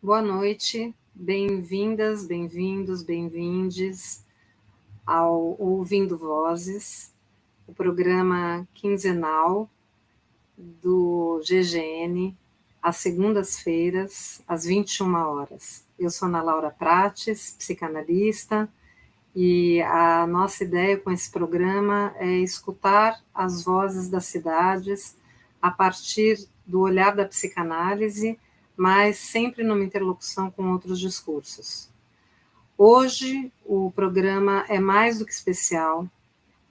Boa noite, bem-vindas, bem-vindos, bem-vindes ao Ouvindo Vozes, o programa quinzenal do GGN, às segundas-feiras, às 21 horas. Eu sou Ana Laura Prates, psicanalista, e a nossa ideia com esse programa é escutar as vozes das cidades a partir do olhar da psicanálise, mas sempre numa interlocução com outros discursos. Hoje, o programa é mais do que especial,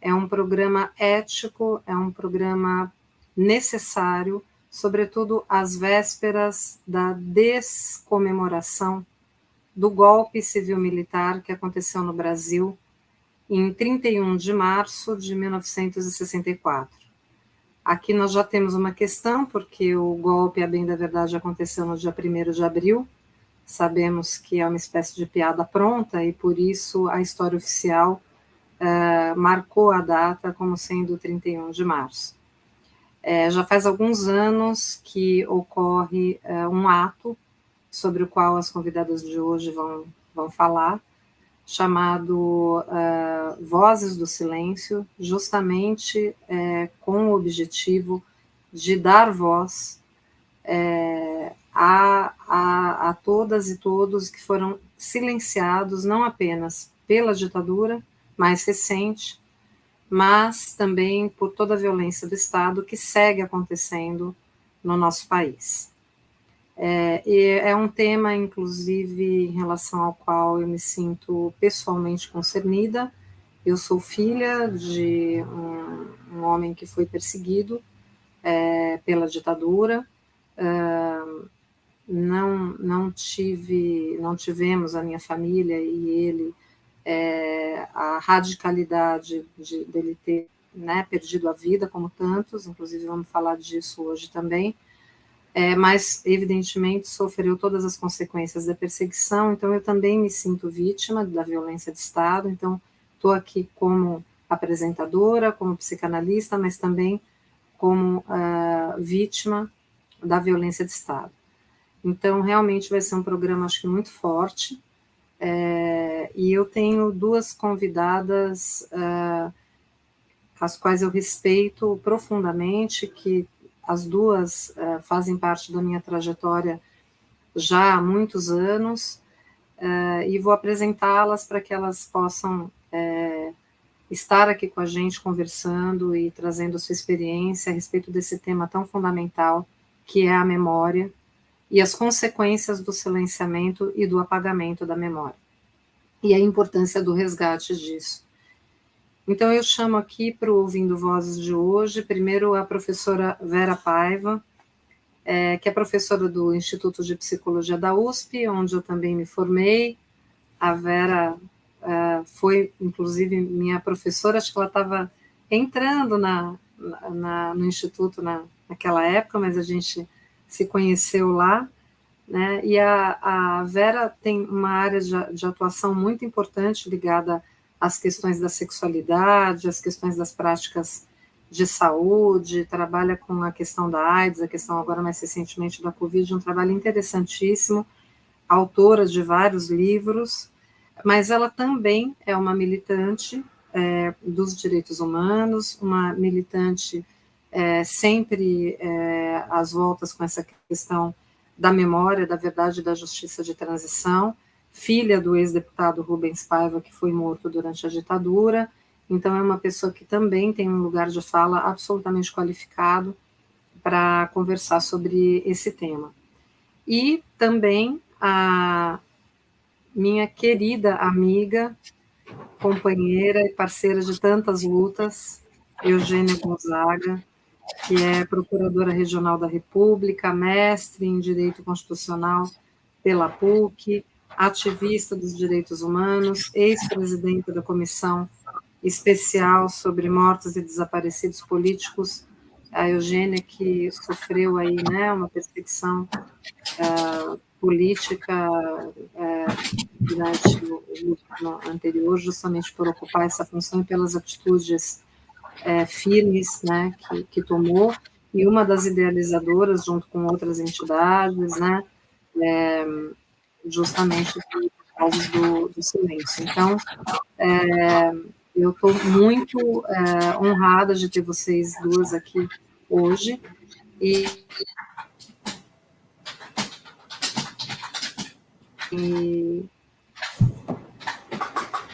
é um programa ético, é um programa necessário, sobretudo às vésperas da descomemoração do golpe civil-militar que aconteceu no Brasil em 31 de março de 1964. Aqui nós já temos uma questão, porque o golpe, a bem da verdade, aconteceu no dia 1º de abril. Sabemos que é uma espécie de piada pronta e, por isso, a história oficial marcou a data como sendo 31 de março. Já faz alguns anos que ocorre um ato sobre o qual as convidadas de hoje vão falar, chamado Vozes do Silêncio, justamente com o objetivo de dar voz a todas e todos que foram silenciados, não apenas pela ditadura mais recente, mas também por toda a violência do Estado que segue acontecendo no nosso país. E é um tema, inclusive, em relação ao qual eu me sinto pessoalmente concernida. Eu sou filha de um homem que foi perseguido pela ditadura. Não tivemos, a minha família e ele, a radicalidade dele ter perdido a vida, como tantos, inclusive vamos falar disso hoje também. Mas, evidentemente, sofreu todas as consequências da perseguição, então eu também me sinto vítima da violência de Estado, então estou aqui como apresentadora, como psicanalista, mas também como vítima da violência de Estado. Então, realmente vai ser um programa, acho que muito forte, e eu tenho duas convidadas, as quais eu respeito profundamente, que as duas fazem parte da minha trajetória já há muitos anos, e vou apresentá-las para que elas possam estar aqui com a gente conversando e trazendo a sua experiência a respeito desse tema tão fundamental, que é a memória e as consequências do silenciamento e do apagamento da memória, e a importância do resgate disso. Então, eu chamo aqui para o Ouvindo Vozes de hoje, primeiro a professora Vera Paiva, que é professora do Instituto de Psicologia da USP, onde eu também me formei. A Vera foi, inclusive, minha professora, acho que ela estava entrando no Instituto naquela época, mas a gente se conheceu lá, né? E a Vera tem uma área de atuação muito importante ligada às questões da sexualidade, às questões das práticas de saúde, trabalha com a questão da AIDS, a questão agora mais recentemente da Covid, um trabalho interessantíssimo, autora de vários livros, mas ela também é uma militante dos direitos humanos, uma militante sempre às voltas com essa questão da memória, da verdade e da justiça de transição, filha do ex-deputado Rubens Paiva, que foi morto durante a ditadura. Então, é uma pessoa que também tem um lugar de fala absolutamente qualificado para conversar sobre esse tema. E também a minha querida amiga, companheira e parceira de tantas lutas, Eugênia Gonzaga, que é procuradora regional da República, mestre em Direito Constitucional pela PUC, ativista dos direitos humanos, ex-presidenta da Comissão Especial sobre Mortos e Desaparecidos Políticos, a Eugênia, que sofreu aí, uma perseguição política durante o governo anterior, justamente por ocupar essa função e pelas atitudes firmes, que tomou, e uma das idealizadoras, junto com outras entidades, justamente por causa do silêncio. Então, eu estou muito honrada de ter vocês duas aqui hoje, e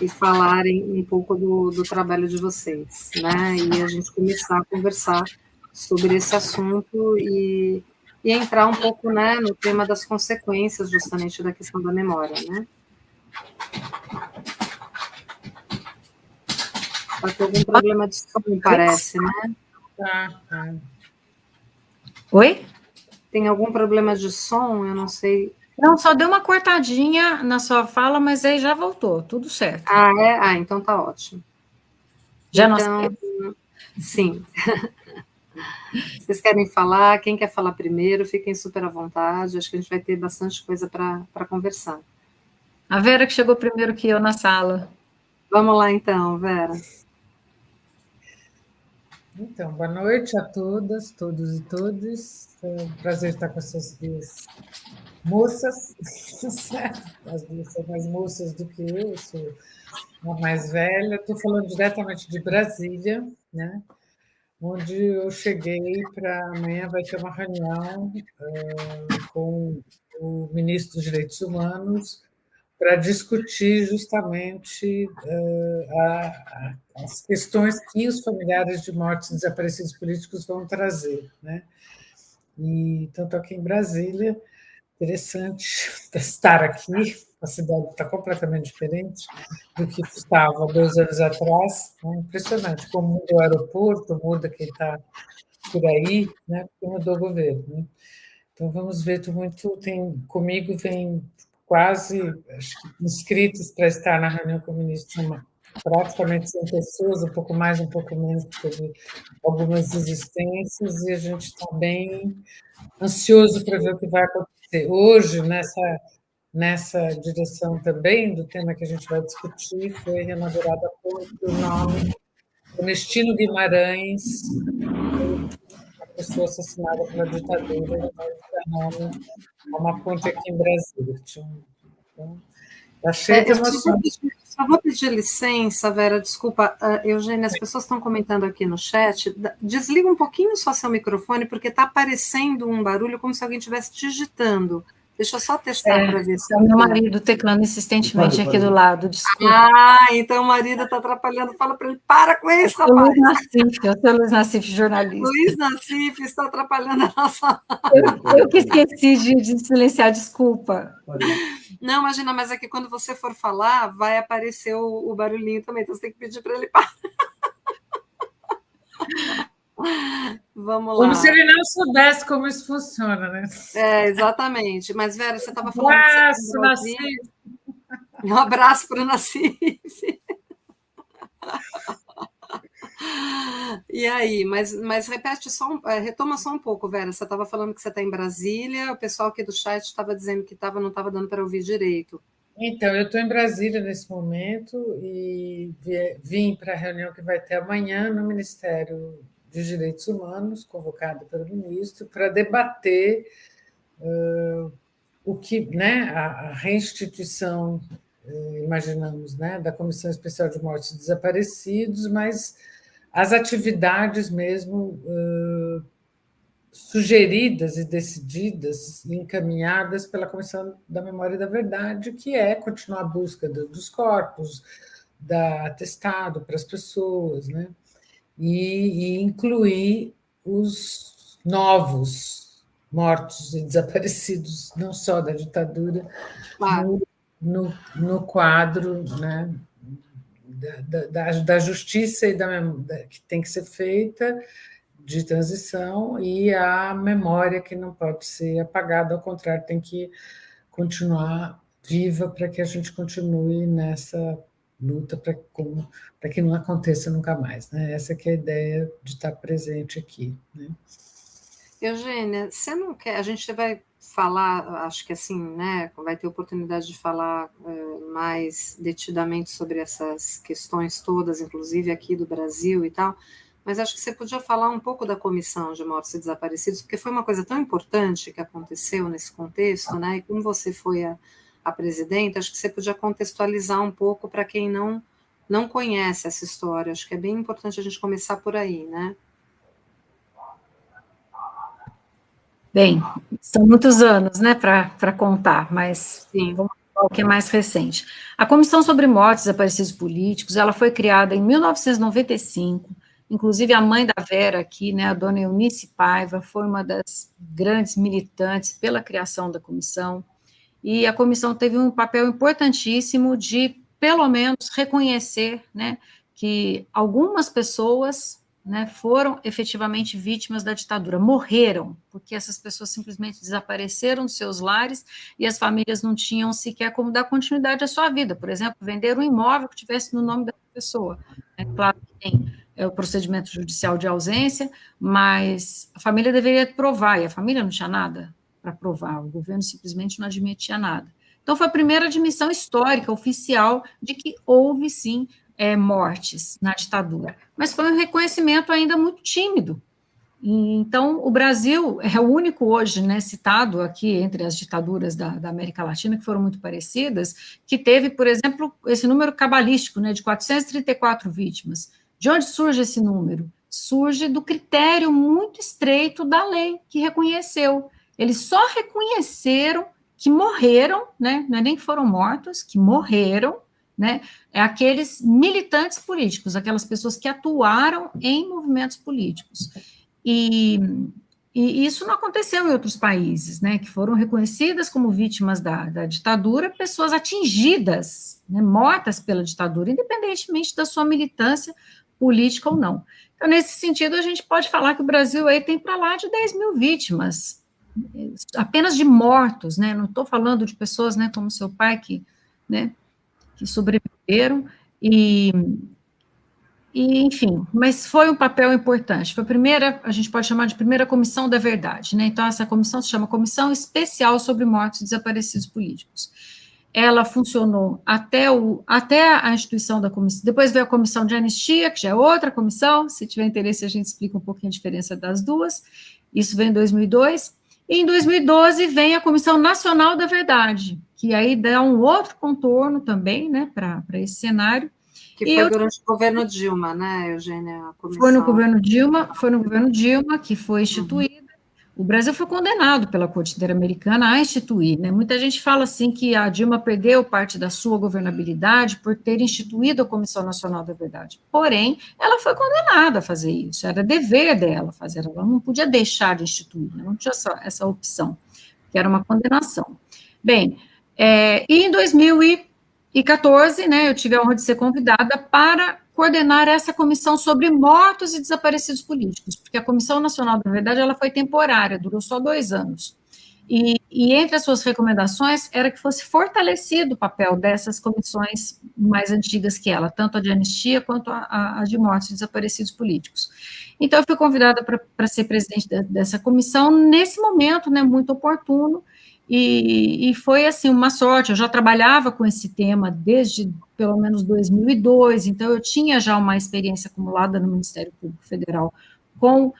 falarem um pouco do trabalho de vocês, né? E a gente começar a conversar sobre esse assunto e entrar um pouco, né, no tema das consequências justamente da questão da memória, né? Está com algum problema de som, parece, né? Tá. Oi? Tem algum problema de som? Eu não sei. Não, só deu uma cortadinha na sua fala, mas aí já voltou, tudo certo. Ah, é? Ah, então tá ótimo. Já então, não sei. Sim. Vocês querem falar? Quem quer falar primeiro? Fiquem super à vontade. Acho que a gente vai ter bastante coisa para conversar. A Vera que chegou primeiro que eu na sala. Vamos lá, então, Vera. Então, boa noite a todas, todos e todas. É um prazer estar com essas duas moças. As duas são mais moças do que eu sou a mais velha. Estou falando diretamente de Brasília, né? Onde eu cheguei para amanhã vai ter uma reunião com o ministro dos Direitos Humanos para discutir justamente as questões que os familiares de mortos e desaparecidos políticos vão trazer, né? Então, estou aqui em Brasília, interessante estar aqui, a cidade está completamente diferente do que estava 2 anos atrás, né? Impressionante como muda o aeroporto, muda quem está por aí, né? Porque mudou o governo, né? Então, vamos ver, comigo vem quase, acho que, inscritos para estar na reunião com o ministro, praticamente 100 pessoas, um pouco mais, um pouco menos, porque teve algumas desistências, e a gente está bem ansioso para ver o que vai acontecer. Hoje, nessa direção também, do tema que a gente vai discutir, foi reinaugurada a ponte do nome Ernesto Guimarães, pessoa assassinada pela ditadura, nome a uma ponte aqui em Brasília. Então, está cheio de emoções. Só vou pedir licença, Vera, desculpa, Eugênia, as pessoas estão comentando aqui no chat, desliga um pouquinho só seu microfone, porque está aparecendo um barulho como se alguém estivesse digitando. Deixa eu só testar para ver se... É o meu marido teclando insistentemente aqui do lado, desculpa. Ah, então o marido está atrapalhando, fala para ele, para com isso, rapaz. Eu sou Luiz Nassif, jornalista. Luiz Nassif está atrapalhando a nossa... Eu que esqueci de silenciar, desculpa. Não, imagina, mas é que quando você for falar, vai aparecer o barulhinho também, então você tem que pedir para ele parar. Vamos lá. Como se ele não soubesse como isso funciona, né? Exatamente. Mas, Vera, você estava falando que você Nassif. Um abraço para o Nassif. E aí, mas repete retoma só um pouco, Vera. Você estava falando que você está em Brasília, o pessoal aqui do chat estava dizendo que não estava dando para ouvir direito. Então, eu estou em Brasília nesse momento e vim para a reunião que vai ter amanhã no Ministério dos Direitos Humanos, convocada pelo ministro, para debater o que, né, a reinstituição, imaginamos, né, da Comissão Especial de Mortos e Desaparecidos, mas as atividades mesmo sugeridas e decididas e encaminhadas pela Comissão da Memória e da Verdade, que é continuar a busca dos corpos, da atestado para as pessoas, né? E incluir os novos mortos e desaparecidos, não só da ditadura, Claro. no quadro, né, da justiça e que tem que ser feita, de transição, e a memória que não pode ser apagada, ao contrário, tem que continuar viva para que a gente continue nessa luta para que não aconteça nunca mais, né? Essa que é a ideia de estar presente aqui, né? Eugênia, você não quer... A gente vai falar, acho que assim, né, vai ter oportunidade de falar mais detidamente sobre essas questões todas, inclusive aqui do Brasil e tal, mas acho que você podia falar um pouco da Comissão de Mortos e Desaparecidos, porque foi uma coisa tão importante que aconteceu nesse contexto, né? E como você foi a a presidenta, acho que você podia contextualizar um pouco para quem não conhece essa história. Acho que é bem importante a gente começar por aí, né? Bem, são muitos anos, né, para contar, mas Sim. vamos falar o que é mais recente. A Comissão sobre Mortos e Desaparecidos Políticos, ela foi criada em 1995, inclusive a mãe da Vera aqui, né, a dona Eunice Paiva, foi uma das grandes militantes pela criação da comissão, e a comissão teve um papel importantíssimo de, pelo menos, reconhecer, né, que algumas pessoas, né, foram efetivamente vítimas da ditadura, morreram, porque essas pessoas simplesmente desapareceram dos seus lares e as famílias não tinham sequer como dar continuidade à sua vida. Por exemplo, vender um imóvel que tivesse no nome da pessoa. É claro que tem o procedimento judicial de ausência, mas a família deveria provar, e a família não tinha nada para provar, o governo simplesmente não admitia nada. Então, foi a primeira admissão histórica, oficial, de que houve, sim, mortes na ditadura, mas foi um reconhecimento ainda muito tímido. Então, o Brasil é o único hoje, né, citado aqui entre as ditaduras da América Latina, que foram muito parecidas, que teve, por exemplo, esse número cabalístico, né, de 434 vítimas. De onde surge esse número? Surge do critério muito estreito da lei que reconheceu. Eles só reconheceram que morreram, né, não é nem que foram mortos, que morreram, né, é aqueles militantes políticos, aquelas pessoas que atuaram em movimentos políticos. E isso não aconteceu em outros países, né, que foram reconhecidas como vítimas da ditadura, pessoas atingidas, né, mortas pela ditadura, independentemente da sua militância política ou não. Então, nesse sentido, a gente pode falar que o Brasil aí tem para lá de 10 mil vítimas, apenas de mortos, né, não estou falando de pessoas, né, como seu pai, né, que sobreviveram, enfim, mas foi um papel importante. Foi a primeira, a gente pode chamar de primeira comissão da verdade, né? Então, essa comissão se chama Comissão Especial sobre Mortos e Desaparecidos Políticos. Ela funcionou até a instituição da comissão. Depois veio a comissão de anistia, que já é outra comissão. Se tiver interesse, a gente explica um pouquinho a diferença das duas. Isso veio em 2002. E em 2012 vem a Comissão Nacional da Verdade, que aí dá um outro contorno também, né, para esse cenário. Que foi durante o governo Dilma, né, Eugênia? A comissão. Foi no governo Dilma que foi instituída. O Brasil foi condenado pela Corte Interamericana a instituir, né? Muita gente fala assim que a Dilma perdeu parte da sua governabilidade por ter instituído a Comissão Nacional da Verdade. Porém, ela foi condenada a fazer isso, era dever dela fazer, ela não podia deixar de instituir, não tinha essa opção, que era uma condenação. Bem, e em 2014, né, eu tive a honra de ser convidada para coordenar essa comissão sobre mortos e desaparecidos políticos, porque a Comissão Nacional da Verdade ela foi temporária, durou só 2 anos. E entre as suas recomendações era que fosse fortalecido o papel dessas comissões mais antigas que ela, tanto a de anistia quanto a de mortos e desaparecidos políticos. Então, eu fui convidada para ser presidente dessa comissão nesse momento, né, muito oportuno, e foi, assim, uma sorte. Eu já trabalhava com esse tema desde, pelo menos, 2002, então eu tinha já uma experiência acumulada no Ministério Público Federal com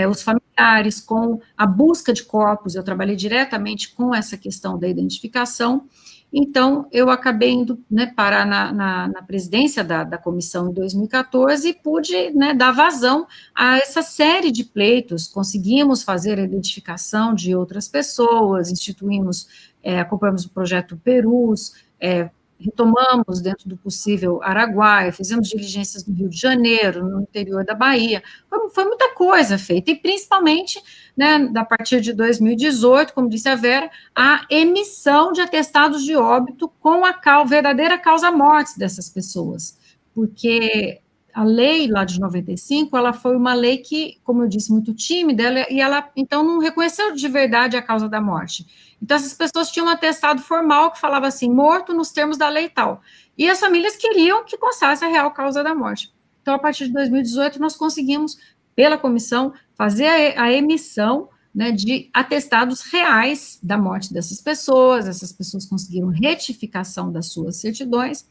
os familiares, com a busca de corpos. Eu trabalhei diretamente com essa questão da identificação, então eu acabei indo, né, parar na presidência da comissão em 2014 e pude, né, dar vazão a essa série de pleitos. Conseguimos fazer a identificação de outras pessoas, instituímos, acompanhamos o projeto Perus, retomamos, dentro do possível, Araguaia, fizemos diligências no Rio de Janeiro, no interior da Bahia, foi muita coisa feita, e principalmente, né, a partir de 2018, como disse a Vera, a emissão de atestados de óbito com a verdadeira causa-morte dessas pessoas, porque a lei lá de 95, ela foi uma lei que, como eu disse, muito tímida, e ela, então, não reconheceu de verdade a causa da morte. Então, essas pessoas tinham um atestado formal que falava assim, morto nos termos da lei tal. E as famílias queriam que constasse a real causa da morte. Então, a partir de 2018, nós conseguimos, pela comissão, fazer a emissão, né, de atestados reais da morte dessas pessoas. Essas pessoas conseguiram retificação das suas certidões.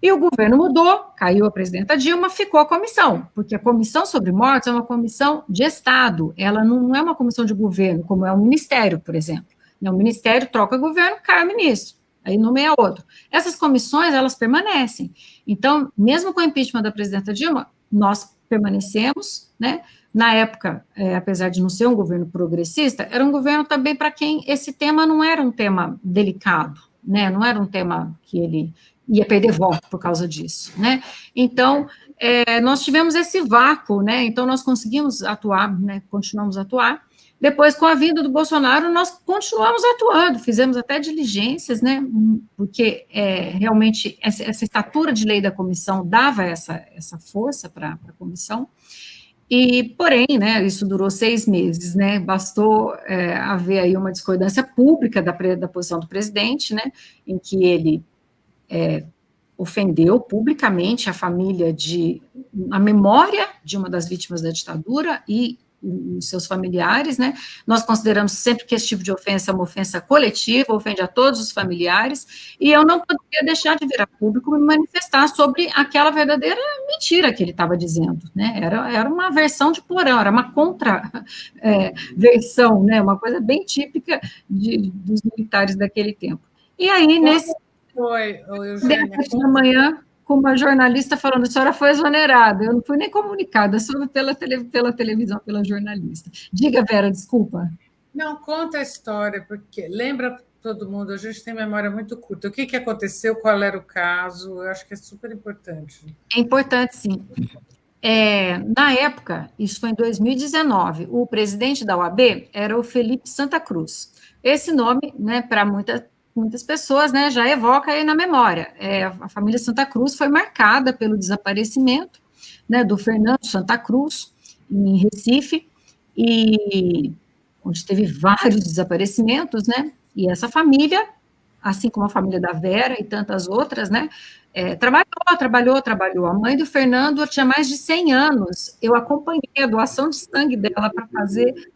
E o governo mudou, caiu a presidenta Dilma, ficou a comissão, porque a comissão sobre mortes é uma comissão de Estado, ela não é uma comissão de governo, como é um ministério, por exemplo. O ministério troca governo, cai o ministro. aí nomeia outro. Essas comissões, elas permanecem. Então, mesmo com o impeachment da presidenta Dilma, nós permanecemos, né? Na época, apesar de não ser um governo progressista, era um governo também para quem esse tema não era um tema delicado, né? Não era um tema que ele ia perder voto por causa disso, né? Então, nós tivemos esse vácuo, né? Então, nós conseguimos atuar, né? Continuamos a atuar. Depois, com a vinda do Bolsonaro, nós continuamos atuando, fizemos até diligências, né? Porque realmente essa estatura de lei da comissão dava essa força para a comissão. E, porém, né, isso durou 6 meses, né, bastou haver aí uma discordância pública da posição do presidente, né, em que ele ofendeu publicamente a memória de uma das vítimas da ditadura e os seus familiares, né, nós consideramos sempre que esse tipo de ofensa é uma ofensa coletiva, ofende a todos os familiares, e eu não poderia deixar de vir a público me manifestar sobre aquela verdadeira mentira que ele estava dizendo, né, era uma versão de porão, era uma contra-versão, né, uma coisa bem típica dos militares daquele tempo. E aí, nesse... Foi, Eugênia, da manhã, com uma jornalista falando, a senhora foi exonerada, eu não fui nem comunicada, só pela televisão, pela jornalista. Diga, Vera, desculpa. Não, conta a história, porque lembra todo mundo, a gente tem memória muito curta. O que aconteceu, qual era o caso, eu acho que é super importante. É importante, sim. Na época, isso foi em 2019, o presidente da OAB era o Felipe Santa Cruz. Esse nome, né, para muitas pessoas, né, já evoca aí na memória. A família Santa Cruz foi marcada pelo desaparecimento, né, do Fernando Santa Cruz, em Recife, e onde teve vários desaparecimentos, né, e essa família, assim como a família da Vera e tantas outras, né, trabalhou. A mãe do Fernando tinha mais de 100 anos, eu acompanhei a doação de sangue dela para fazer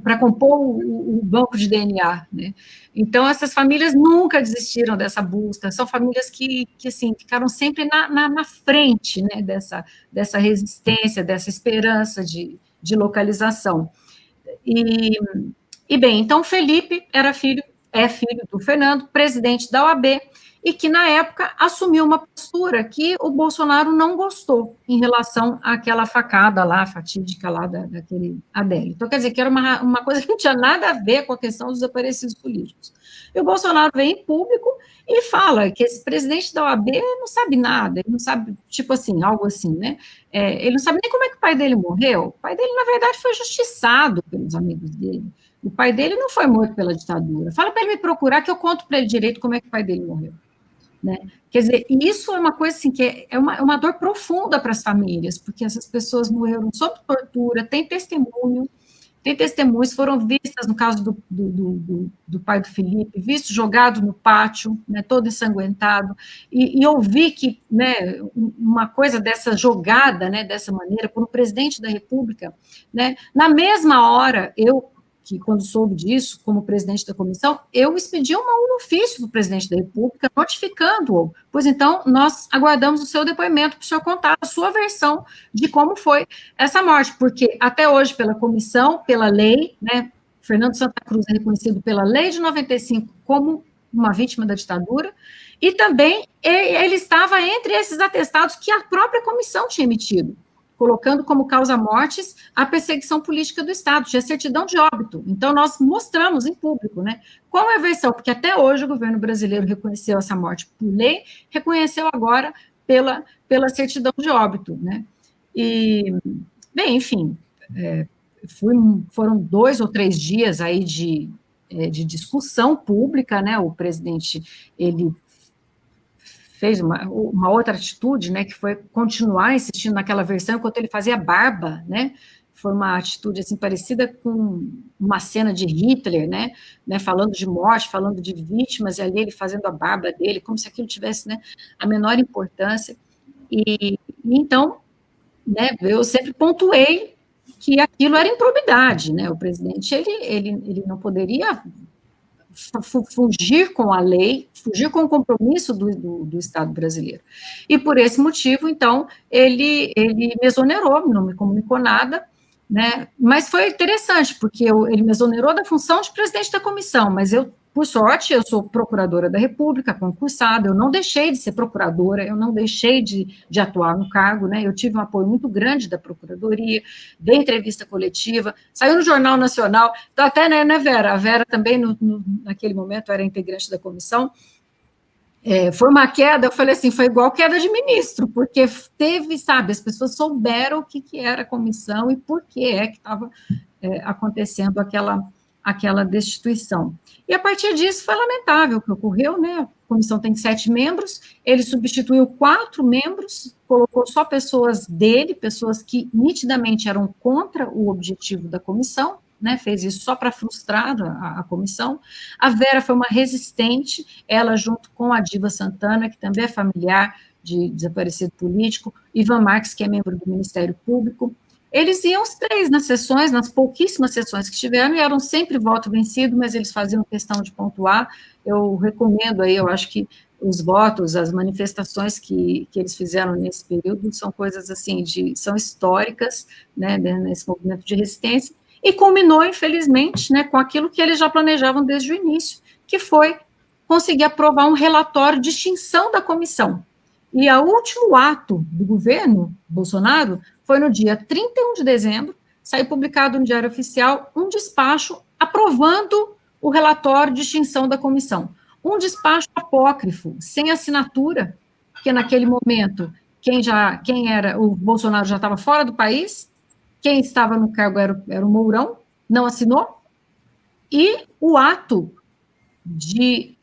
para compor o banco de DNA, né? Então, essas famílias nunca desistiram dessa busca, são famílias que assim, ficaram sempre na frente, né, dessa resistência, dessa esperança de localização. E bem, então, Felipe é filho do Fernando, presidente da OAB, e que, na época, assumiu uma postura que o Bolsonaro não gostou em relação àquela facada lá, fatídica lá daquele Adélio. Então, quer dizer, que era uma coisa que não tinha nada a ver com a questão dos desaparecidos políticos. E o Bolsonaro vem em público e fala que esse presidente da OAB não sabe nada, ele não sabe, tipo assim, algo assim, né? Ele não sabe nem como é que o pai dele morreu. O pai dele, na verdade, foi justiçado pelos amigos dele. O pai dele não foi morto pela ditadura. Fala para ele me procurar que eu conto para ele direito como é que o pai dele morreu. Né? Quer dizer, isso é uma coisa assim, que é uma dor profunda para as famílias, porque essas pessoas morreram sob tortura, tem testemunhos, foram vistas, no caso do pai do Felipe, visto jogado no pátio, né, todo ensanguentado, e ouvir que, né, uma coisa dessa jogada, né, dessa maneira, por um presidente da República, né, na mesma hora, que quando soube disso, como presidente da comissão, eu expedi um ofício para o presidente da República, notificando-o, pois então nós aguardamos o seu depoimento para o senhor contar a sua versão de como foi essa morte, porque até hoje, pela comissão, pela lei, né, Fernando Santa Cruz é reconhecido pela lei de 95 como uma vítima da ditadura, e também ele estava entre esses atestados que a própria comissão tinha emitido, colocando como causa-mortes a perseguição política do Estado, tinha certidão de óbito. Então, nós mostramos em público, né? Qual é a versão? Porque até hoje o governo brasileiro reconheceu essa morte por lei, reconheceu agora pela certidão de óbito, né? E, bem, enfim, foram 2 ou 3 dias aí de discussão pública, né? O presidente, ele fez uma outra atitude, né, que foi continuar insistindo naquela versão enquanto ele fazia barba, né, foi uma atitude, assim, parecida com uma cena de Hitler, né, falando de morte, falando de vítimas, e ali ele fazendo a barba dele, como se aquilo tivesse, né, a menor importância, e então, né, eu sempre pontuei que aquilo era improbidade, né, o presidente, ele não poderia fugir com a lei, fugir com o compromisso do Estado brasileiro. E por esse motivo, então, ele me exonerou, não me comunicou nada, né? Mas foi interessante, porque ele me exonerou da função de presidente da comissão, mas eu Por sorte, eu sou procuradora da República, concursada, eu não deixei de ser procuradora, eu não deixei de atuar no cargo, né? Eu tive um apoio muito grande da Procuradoria, dei entrevista coletiva, saiu no Jornal Nacional, então até, né, Vera? A Vera também, naquele momento, era integrante da comissão. Foi uma queda, eu falei assim, foi igual queda de ministro, porque teve, sabe, as pessoas souberam o que era a comissão e por que estava acontecendo aquela destituição. E a partir disso foi lamentável o que ocorreu, né? A comissão tem 7 membros, ele substituiu 4 membros, colocou só pessoas dele, pessoas que nitidamente eram contra o objetivo da comissão, né, fez isso só para frustrar a comissão. A Vera foi uma resistente, ela junto com a Diva Santana, que também é familiar de desaparecido político, Ivan Marques, que é membro do Ministério Público. Eles iam os 3 nas sessões, nas pouquíssimas sessões que tiveram, e eram sempre voto vencido, mas eles faziam questão de pontuar. Eu recomendo aí, eu acho que os votos, as manifestações que eles fizeram nesse período são coisas assim, são históricas, né, nesse movimento de resistência, e culminou, infelizmente, né, com aquilo que eles já planejavam desde o início, que foi conseguir aprovar um relatório de extinção da comissão. E o último ato do governo Bolsonaro foi no dia 31 de dezembro, saiu publicado no Diário Oficial um despacho aprovando o relatório de extinção da comissão. Um despacho apócrifo, sem assinatura, porque naquele momento, quem era, o Bolsonaro já estava fora do país, quem estava no cargo era o Mourão, não assinou, e o ato de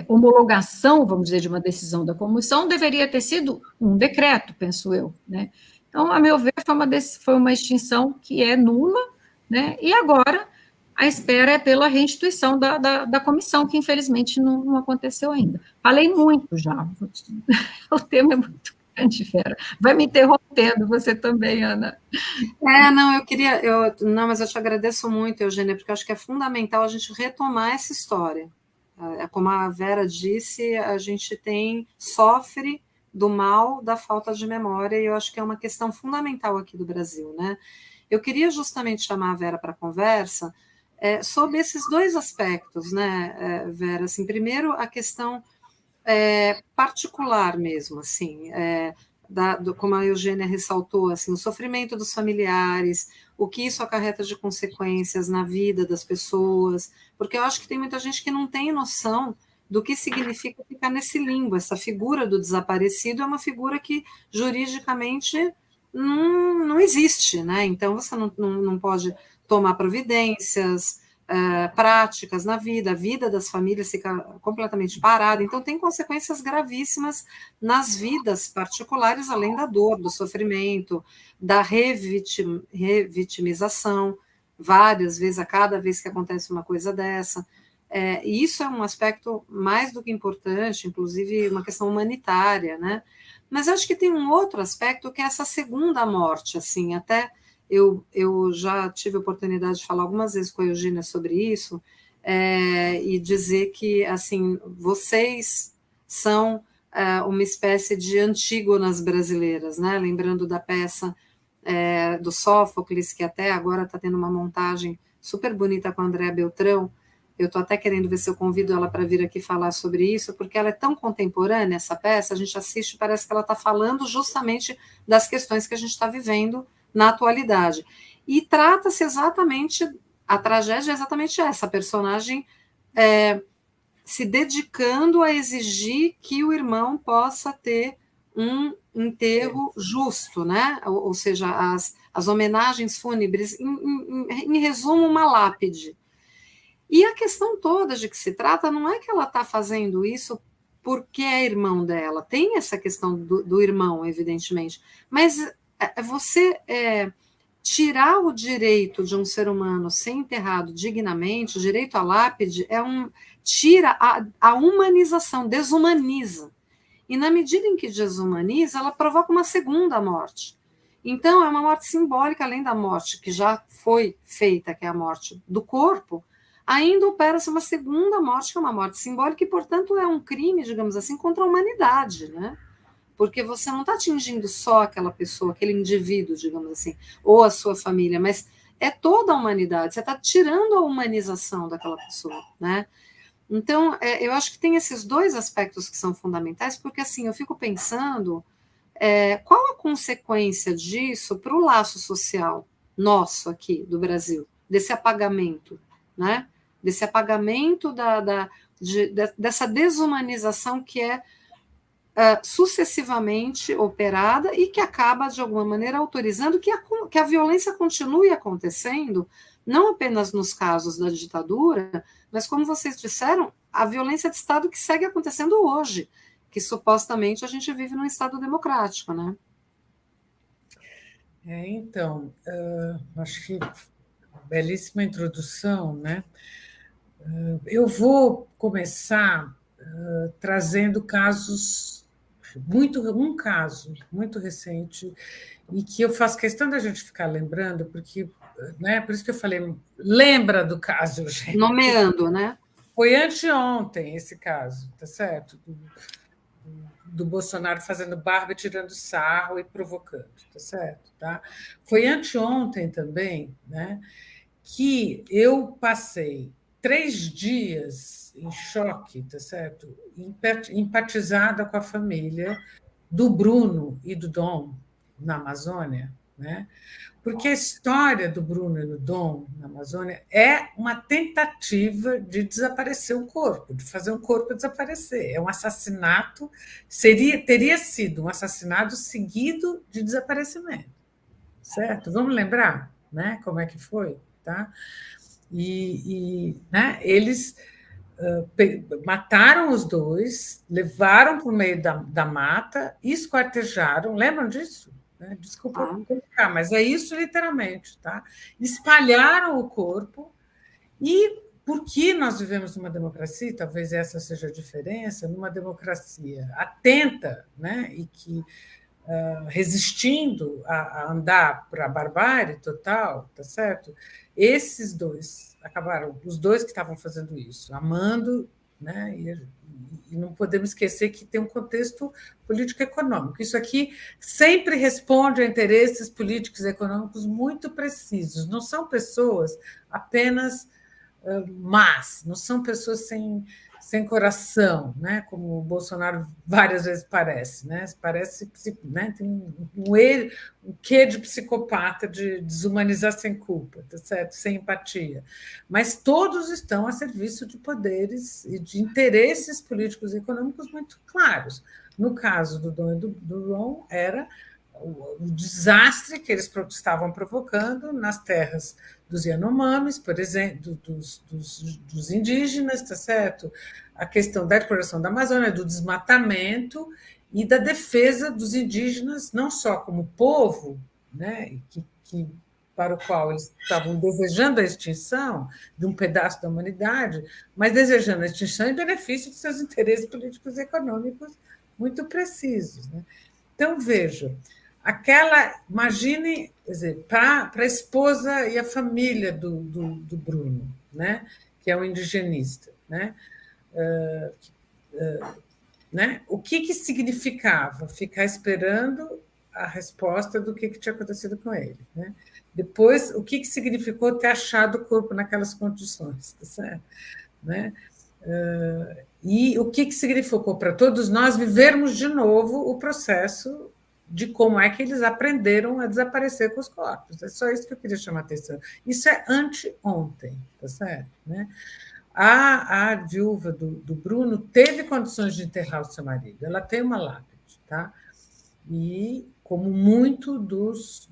homologação, vamos dizer, de uma decisão da comissão deveria ter sido um decreto, penso eu, né? Então, a meu ver, foi uma extinção que é nula, né? E agora a espera é pela reinstituição da comissão, que infelizmente não aconteceu ainda. Falei muito já, o tema é muito grande, Vera. Vai me interrompendo, você também, Ana. Não, não, mas eu te agradeço muito, Eugênia, porque eu acho que é fundamental a gente retomar essa história. Como a Vera disse, a gente sofre do mal da falta de memória, e eu acho que é uma questão fundamental aqui do Brasil, né? Eu queria justamente chamar a Vera para a conversa sobre esses 2 aspectos, né, Vera? Assim, primeiro, a questão particular mesmo, assim, como a Eugênia ressaltou, assim, o sofrimento dos familiares, o que isso acarreta de consequências na vida das pessoas, porque eu acho que tem muita gente que não tem noção do que significa ficar nesse limbo. Essa figura do desaparecido é uma figura que juridicamente não existe, né? Então você não pode tomar providências práticas na vida, a vida das famílias fica completamente parada, então tem consequências gravíssimas nas vidas particulares, além da dor, do sofrimento, da revitimização, várias vezes, a cada vez que acontece uma coisa dessa. E isso é um aspecto mais do que importante, inclusive uma questão humanitária, né? Mas acho que tem um outro aspecto que é essa segunda morte, assim, até eu já tive a oportunidade de falar algumas vezes com a Eugênia sobre isso, e dizer que, assim, vocês são uma espécie de Antígonas brasileiras, né? Lembrando da peça do Sófocles, que até agora está tendo uma montagem super bonita com a Andréa Beltrão. Eu estou até querendo ver se eu convido ela para vir aqui falar sobre isso, porque ela é tão contemporânea, essa peça, a gente assiste, parece que ela está falando justamente das questões que a gente está vivendo na atualidade. E trata-se exatamente, a tragédia é exatamente essa, a personagem se dedicando a exigir que o irmão possa ter um enterro justo, né? Ou seja, as homenagens fúnebres, em resumo, uma lápide. E a questão toda de que se trata não é que ela está fazendo isso porque é irmão dela, tem essa questão do irmão, evidentemente, mas você tirar o direito de um ser humano ser enterrado dignamente, o direito à lápide, tira a humanização, desumaniza. E na medida em que desumaniza, ela provoca uma segunda morte. Então, é uma morte simbólica, além da morte que já foi feita, que é a morte do corpo, ainda opera-se uma segunda morte, que é uma morte simbólica, e, portanto, é um crime, digamos assim, contra a humanidade, né? Porque você não está atingindo só aquela pessoa, aquele indivíduo, digamos assim, ou a sua família, mas é toda a humanidade, você está tirando a humanização daquela pessoa, né? Então, eu acho que tem esses dois aspectos que são fundamentais, porque assim, eu fico pensando qual a consequência disso para o laço social nosso aqui do Brasil, desse apagamento, né? Desse apagamento dessa desumanização que é sucessivamente operada e que acaba, de alguma maneira, autorizando que a violência continue acontecendo, não apenas nos casos da ditadura, mas, como vocês disseram, a violência de Estado que segue acontecendo hoje, que supostamente a gente vive num Estado democrático, né? Então, acho que belíssima introdução, né? Eu vou começar trazendo um caso muito recente, e que eu faço questão da gente ficar lembrando, porque, né, por isso que eu falei, lembra do caso, gente. Nomeando, né? Foi anteontem esse caso, tá certo? Do Bolsonaro fazendo barba, tirando sarro e provocando, tá certo? Tá? Foi anteontem também, né, que eu passei 3 dias em choque, tá certo? Empatizada com a família do Bruno e do Dom na Amazônia, né? Porque a história do Bruno e do Dom na Amazônia é uma tentativa de desaparecer um corpo, de fazer um corpo desaparecer. É um assassinato, teria sido um assassinato seguido de desaparecimento, certo? Vamos lembrar, né, como é que foi, tá? Né, eles mataram os dois, levaram para o meio da mata, esquartejaram, lembram disso? Desculpa colocar, mas é isso literalmente, tá? Espalharam o corpo, e porque nós vivemos numa democracia, talvez essa seja a diferença, numa democracia atenta, né, e que resistindo a andar para a barbárie total, tá certo? Esses dois acabaram, os dois que estavam fazendo isso, amando, né? E não podemos esquecer que tem um contexto político-econômico. Isso aqui sempre responde a interesses políticos e econômicos muito precisos. Não são pessoas apenas más, não são pessoas sem coração, né? Como o Bolsonaro várias vezes parece, né? Parece, né? Tem um quê de psicopata, de desumanizar sem culpa, tá certo? Sem empatia. Mas todos estão a serviço de poderes e de interesses políticos e econômicos muito claros. No caso do Dom e do Ron, era o desastre que eles estavam provocando nas terras dos Yanomamis, por exemplo, dos indígenas, tá certo? A questão da exploração da Amazônia, do desmatamento e da defesa dos indígenas, não só como povo, né, para o qual eles estavam desejando a extinção de um pedaço da humanidade, mas desejando a extinção em benefício de seus interesses políticos e econômicos muito precisos, né? Então, veja, imagine, quer dizer, para a esposa e a família do Bruno, né, que é um indigenista, né, né, o que significava ficar esperando a resposta do que tinha acontecido com ele, né? Depois, o que significou ter achado o corpo naquelas condições, tá certo? Né? E o que significou para todos nós vivermos de novo o processo de como é que eles aprenderam a desaparecer com os corpos. É só isso que eu queria chamar a atenção. Isso é anteontem, tá certo? Né? A viúva do Bruno teve condições de enterrar o seu marido, ela tem uma lápide, tá? E como muito dos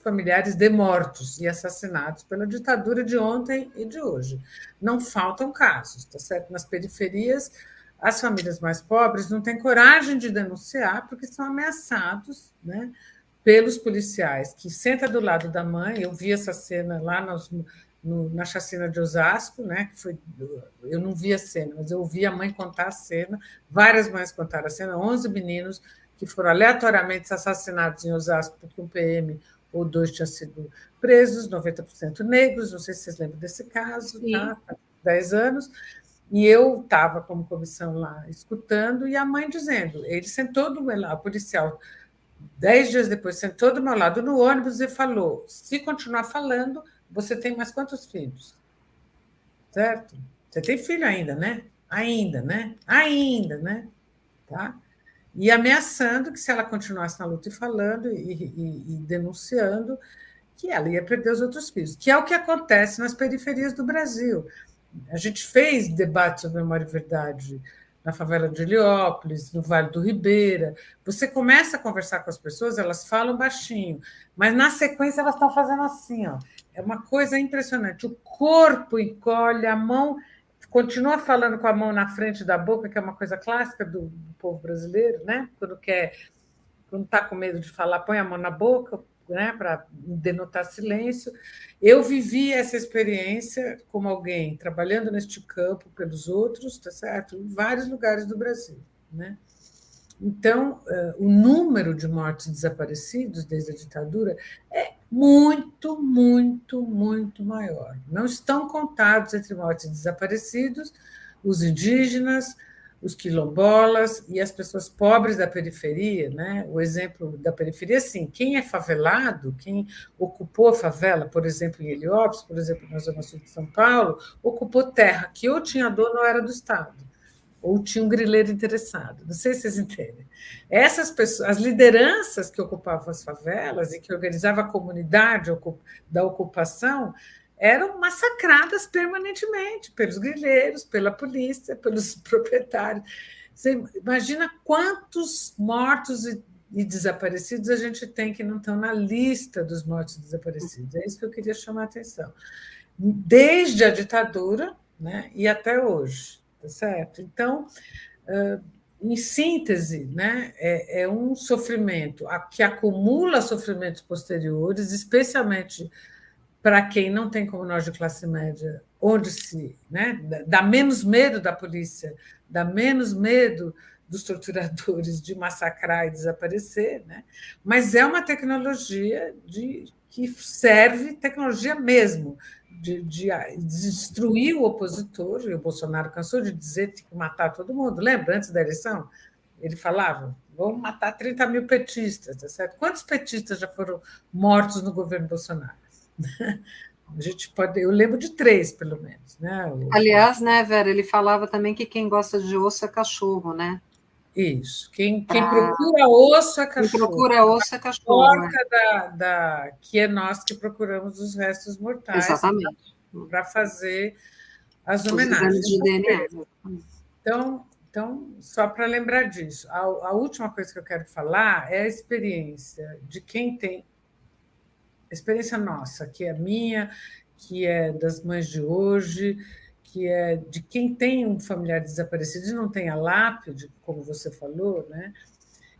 familiares de mortos e assassinados pela ditadura de ontem e de hoje. Não faltam casos, tá certo? Nas periferias, as famílias mais pobres não têm coragem de denunciar porque são ameaçados, né, pelos policiais, que senta do lado da mãe. Eu vi essa cena lá na chacina de Osasco, né, que foi, eu não vi a cena, mas eu ouvi a mãe contar a cena, várias mães contaram a cena, 11 meninos que foram aleatoriamente assassinados em Osasco porque um PM ou 2 tinham sido presos, 90% negros, não sei se vocês lembram desse caso, tá? Há 10 anos, e eu estava como comissão lá escutando, e a mãe dizendo, ele sentou do meu lado, o policial, 10 dias depois, sentou do meu lado no ônibus e falou, se continuar falando, você tem mais quantos filhos? Certo? Você tem filho ainda, né? Ainda, né? Ainda, né? Tá? E ameaçando que, se ela continuasse na luta e falando e denunciando, que ela ia perder os outros filhos, que é o que acontece nas periferias do Brasil. A gente fez debate sobre memória e verdade na favela de Heliópolis, no Vale do Ribeira. Você começa a conversar com as pessoas, elas falam baixinho, mas na sequência elas estão fazendo assim, ó. É uma coisa impressionante. O corpo encolhe, a mão continua falando com a mão na frente da boca, que é uma coisa clássica do povo brasileiro, né? Quando está com medo de falar, põe a mão na boca, né, para denotar silêncio. Eu vivi essa experiência como alguém trabalhando neste campo pelos outros, tá certo? Em vários lugares do Brasil, né? Então, o número de mortos desaparecidos desde a ditadura é muito, muito, muito maior. Não estão contados entre mortos e desaparecidos os indígenas, os quilombolas e as pessoas pobres da periferia, né? O exemplo da periferia, sim, quem é favelado, quem ocupou a favela, por exemplo, em Heliópolis, por exemplo, na Zona Sul de São Paulo, ocupou terra que ou tinha dono ou era do Estado, ou tinha um grileiro interessado. Não sei se vocês entendem. Essas pessoas, as lideranças que ocupavam as favelas e que organizavam a comunidade da ocupação, eram massacradas permanentemente pelos grileiros, pela polícia, pelos proprietários. Você imagina quantos mortos e desaparecidos a gente tem que não estão na lista dos mortos e desaparecidos. É isso que eu queria chamar a atenção. Desde a ditadura, né, e até hoje, tá certo? Então, em síntese, né, é um sofrimento que acumula sofrimentos posteriores, especialmente para quem não tem como nós de classe média, onde né, dá menos medo da polícia, dá menos medo dos torturadores de massacrar e desaparecer, né? Mas é uma tecnologia que serve, tecnologia mesmo, de destruir o opositor, e o Bolsonaro cansou de dizer que tem que matar todo mundo. Lembra, antes da eleição? Ele falava, vamos matar 30 mil petistas, tá certo? Quantos petistas já foram mortos no governo Bolsonaro? A gente pode, eu lembro de 3, pelo menos. Né? Aliás, né, Vera, ele falava também que quem gosta de osso é cachorro, né? Isso. Quem procura osso é cachorro. Quem procura osso é cachorro. Que é nós que procuramos os restos mortais. Exatamente. Para fazer as homenagens. De DNA. Então, só para lembrar disso, a última coisa que eu quero falar é a experiência de quem tem a experiência nossa, que é minha, que é das mães de hoje, que é de quem tem um familiar desaparecido e não tem a lápide, como você falou, né?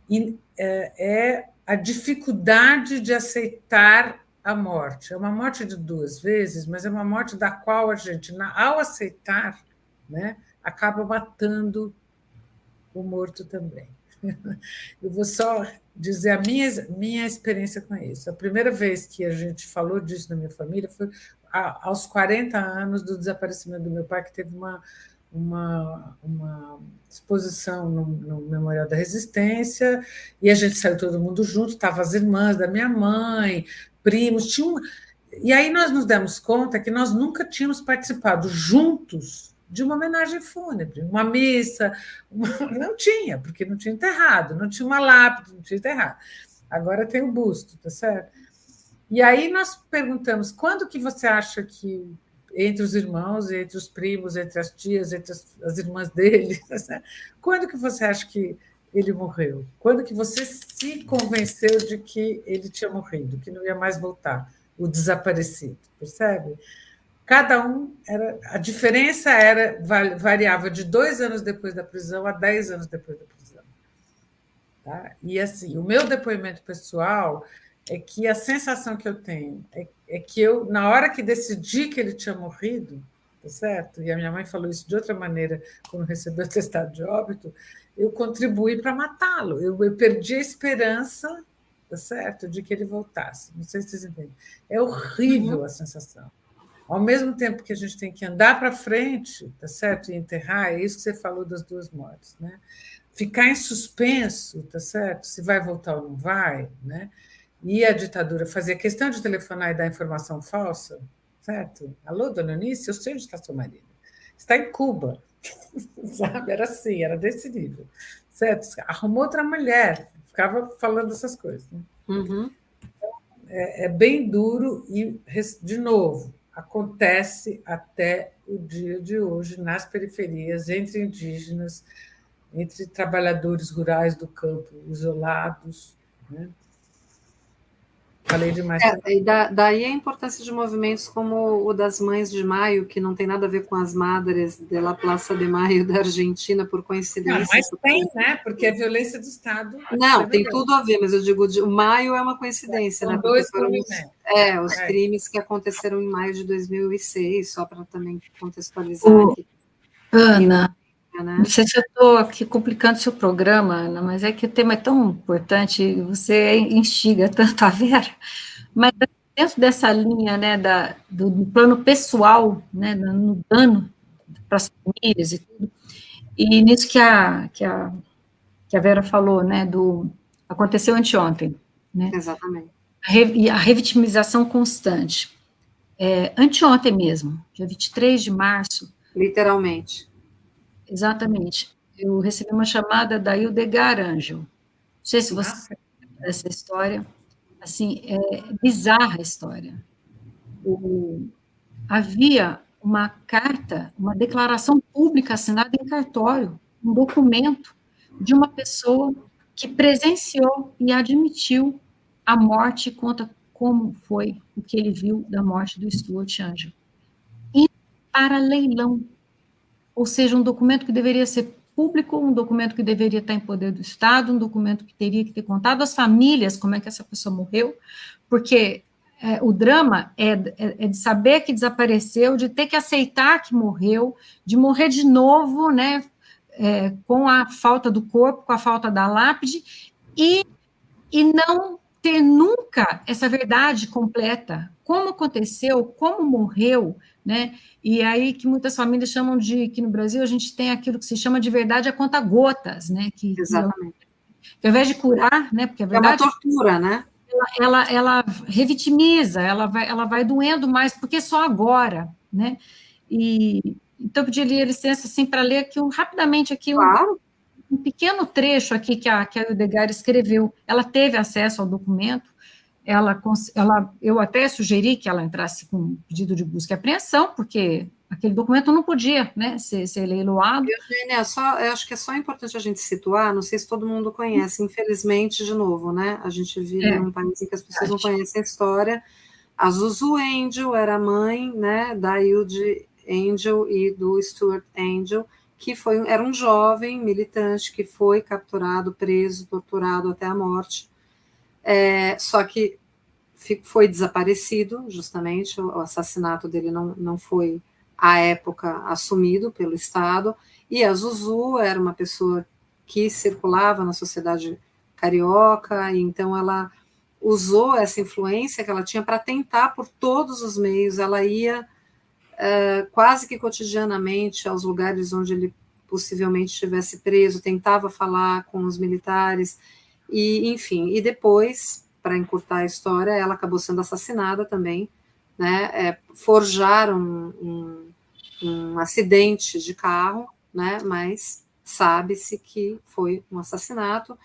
E é a dificuldade de aceitar a morte. É uma morte de 2 vezes, mas é uma morte da qual a gente, ao aceitar, né, acaba matando o morto também. Eu vou só dizer a minha experiência com isso. A primeira vez que a gente falou disso na minha família foi aos 40 anos do desaparecimento do meu pai, que teve uma exposição no Memorial da Resistência, e a gente saiu todo mundo junto, estavam as irmãs da minha mãe, primos, e aí nós nos demos conta que nós nunca tínhamos participado juntos de uma homenagem fúnebre, uma missa, não tinha, porque não tinha enterrado, não tinha uma lápide, não tinha enterrado. Agora tem o busto, tá certo? E aí nós perguntamos, quando que você acha que, entre os irmãos, entre os primos, entre as tias, entre as irmãs dele, tá certo? Quando que você acha que ele morreu? Quando que você se convenceu de que ele tinha morrido, que não ia mais voltar, o desaparecido, percebe? Cada um a diferença variava de 2 anos depois da prisão a 10 anos depois da prisão. Tá? E assim, o meu depoimento pessoal é que a sensação que eu tenho é que eu, na hora que decidi que ele tinha morrido, tá certo? E a minha mãe falou isso de outra maneira quando recebeu o atestado de óbito, eu contribuí para matá-lo. Eu perdi a esperança, tá certo, de que ele voltasse. Não sei se vocês entendem. É horrível a sensação. Ao mesmo tempo que a gente tem que andar para frente, tá certo? E enterrar, é isso que você falou das 2 mortes, né? Ficar em suspenso, tá certo? Se vai voltar ou não vai, né? E a ditadura fazia questão de telefonar e dar informação falsa, certo? Alô, dona Eunice, eu sei onde está seu marido. está em Cuba, sabe? Era assim, era desse nível, certo? Arrumou outra mulher, ficava falando essas coisas, né? Uhum. É bem duro e, de novo, acontece até o dia de hoje nas periferias, entre indígenas, entre trabalhadores rurais do campo isolados, né? Falei demais também. E daí a importância de movimentos como o das Mães de Maio, que não tem nada a ver com as Madres de la Plaza de Maio da Argentina, por Não, coincidência. mas tem, né? Porque a violência do Estado Não, tem semelhante. tudo a ver, mas eu digo, o maio é uma coincidência, né? São Porque dois foram movimentos. os crimes que aconteceram em maio de 2006, só para também contextualizar aqui. Ana, Né? não sei se eu estou aqui complicando seu programa, Ana, mas é que o tema é tão importante, você instiga tanto a Vera, mas dentro dessa linha, né, do plano pessoal, né, no dano para as famílias e tudo, e nisso que a Vera falou, né, aconteceu anteontem, né, Exatamente. a revitimização constante. Anteontem mesmo, dia 23 de março, Literalmente. exatamente, eu recebi uma chamada da Hildegard Angel. Não sei se você sabe dessa história, assim, é bizarra a história. Havia uma carta, uma declaração pública assinada em cartório, um documento de uma pessoa que presenciou e admitiu a morte, conta como foi o que ele viu da morte do Stuart Angel. E para leilão, ou seja, um documento que deveria ser público, um documento que deveria estar em poder do Estado, um documento que teria que ter contado às famílias como é que essa pessoa morreu, porque o drama é de saber que desapareceu, de ter que aceitar que morreu, de morrer de novo, né, com a falta do corpo, com a falta da lápide, e não ter nunca essa verdade completa, como aconteceu, como morreu, né? E aí que muitas famílias chamam de, que no Brasil a gente tem aquilo que se chama de verdade a conta gotas, né? Que ao invés de curar, né? Porque a verdade é uma tortura, né? Ela revitimiza, ela vai doendo mais, porque só agora, né? E então eu pediria licença assim para ler aqui rapidamente aqui claro. Um pequeno trecho aqui que a Hildegard escreveu. Ela teve acesso ao documento, eu até sugeri que ela entrasse com um pedido de busca e apreensão, porque aquele documento não podia, né, ser leiloado. Eugênia, eu acho que é só importante a gente situar, não sei se todo mundo conhece, infelizmente, de novo, né, a gente vive num país em que as pessoas não conhecem a história. A Zuzu Angel era a mãe, né, da Hilde Angel e do Stuart Angel, que era um jovem militante que foi capturado, preso, torturado até a morte, só que foi desaparecido, justamente, o assassinato dele não foi, à época, assumido pelo Estado, e a Zuzu era uma pessoa que circulava na sociedade carioca, e então ela usou essa influência que ela tinha para tentar, por todos os meios, ela ia quase que cotidianamente aos lugares onde ele possivelmente estivesse preso, tentava falar com os militares, e enfim, e depois, para encurtar a história, ela acabou sendo assassinada também, né? Forjaram um acidente de carro, né? Mas sabe-se que foi um assassinato,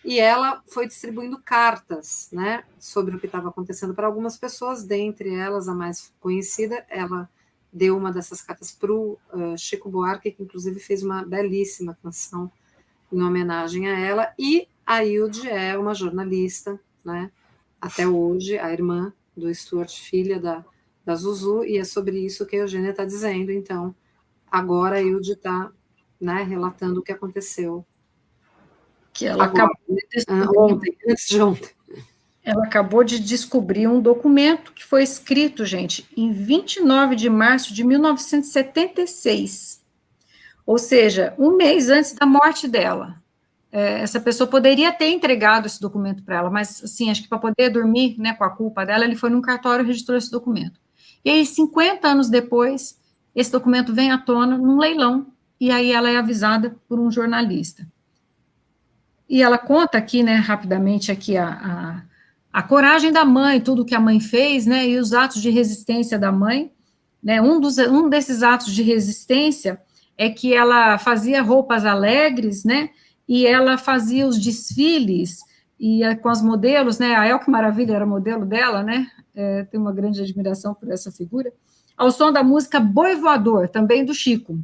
e ela foi distribuindo cartas, né, sobre o que estava acontecendo para algumas pessoas, dentre elas a mais conhecida, ela deu uma dessas cartas para o Chico Buarque, que inclusive fez uma belíssima canção em homenagem a ela, e a Hilde é uma jornalista, né, até hoje, a irmã do Stuart, filha da Zuzu, e é sobre isso que a Eugênia está dizendo. Então, agora a Hilde está, né, relatando o que aconteceu. Que ela agora, antes de ontem. Ela acabou de descobrir um documento que foi escrito, gente, em 29 de março de 1976. Ou seja, um mês antes da morte dela. Essa pessoa poderia ter entregado esse documento para ela, mas, assim, acho que para poder dormir, né, com a culpa dela, ele foi num cartório e registrou esse documento. E aí, 50 anos depois, esse documento vem à tona num leilão, e aí ela é avisada por um jornalista. E ela conta aqui, né, rapidamente, aqui a coragem da mãe, tudo que a mãe fez, né, e os atos de resistência da mãe, né? Um desses atos de resistência é que ela fazia roupas alegres, né? E ela fazia os desfiles e com as modelos, né? A Elke Maravilha era modelo dela, né? Tenho uma grande admiração por essa figura. Ao som da música Boi Voador, também do Chico.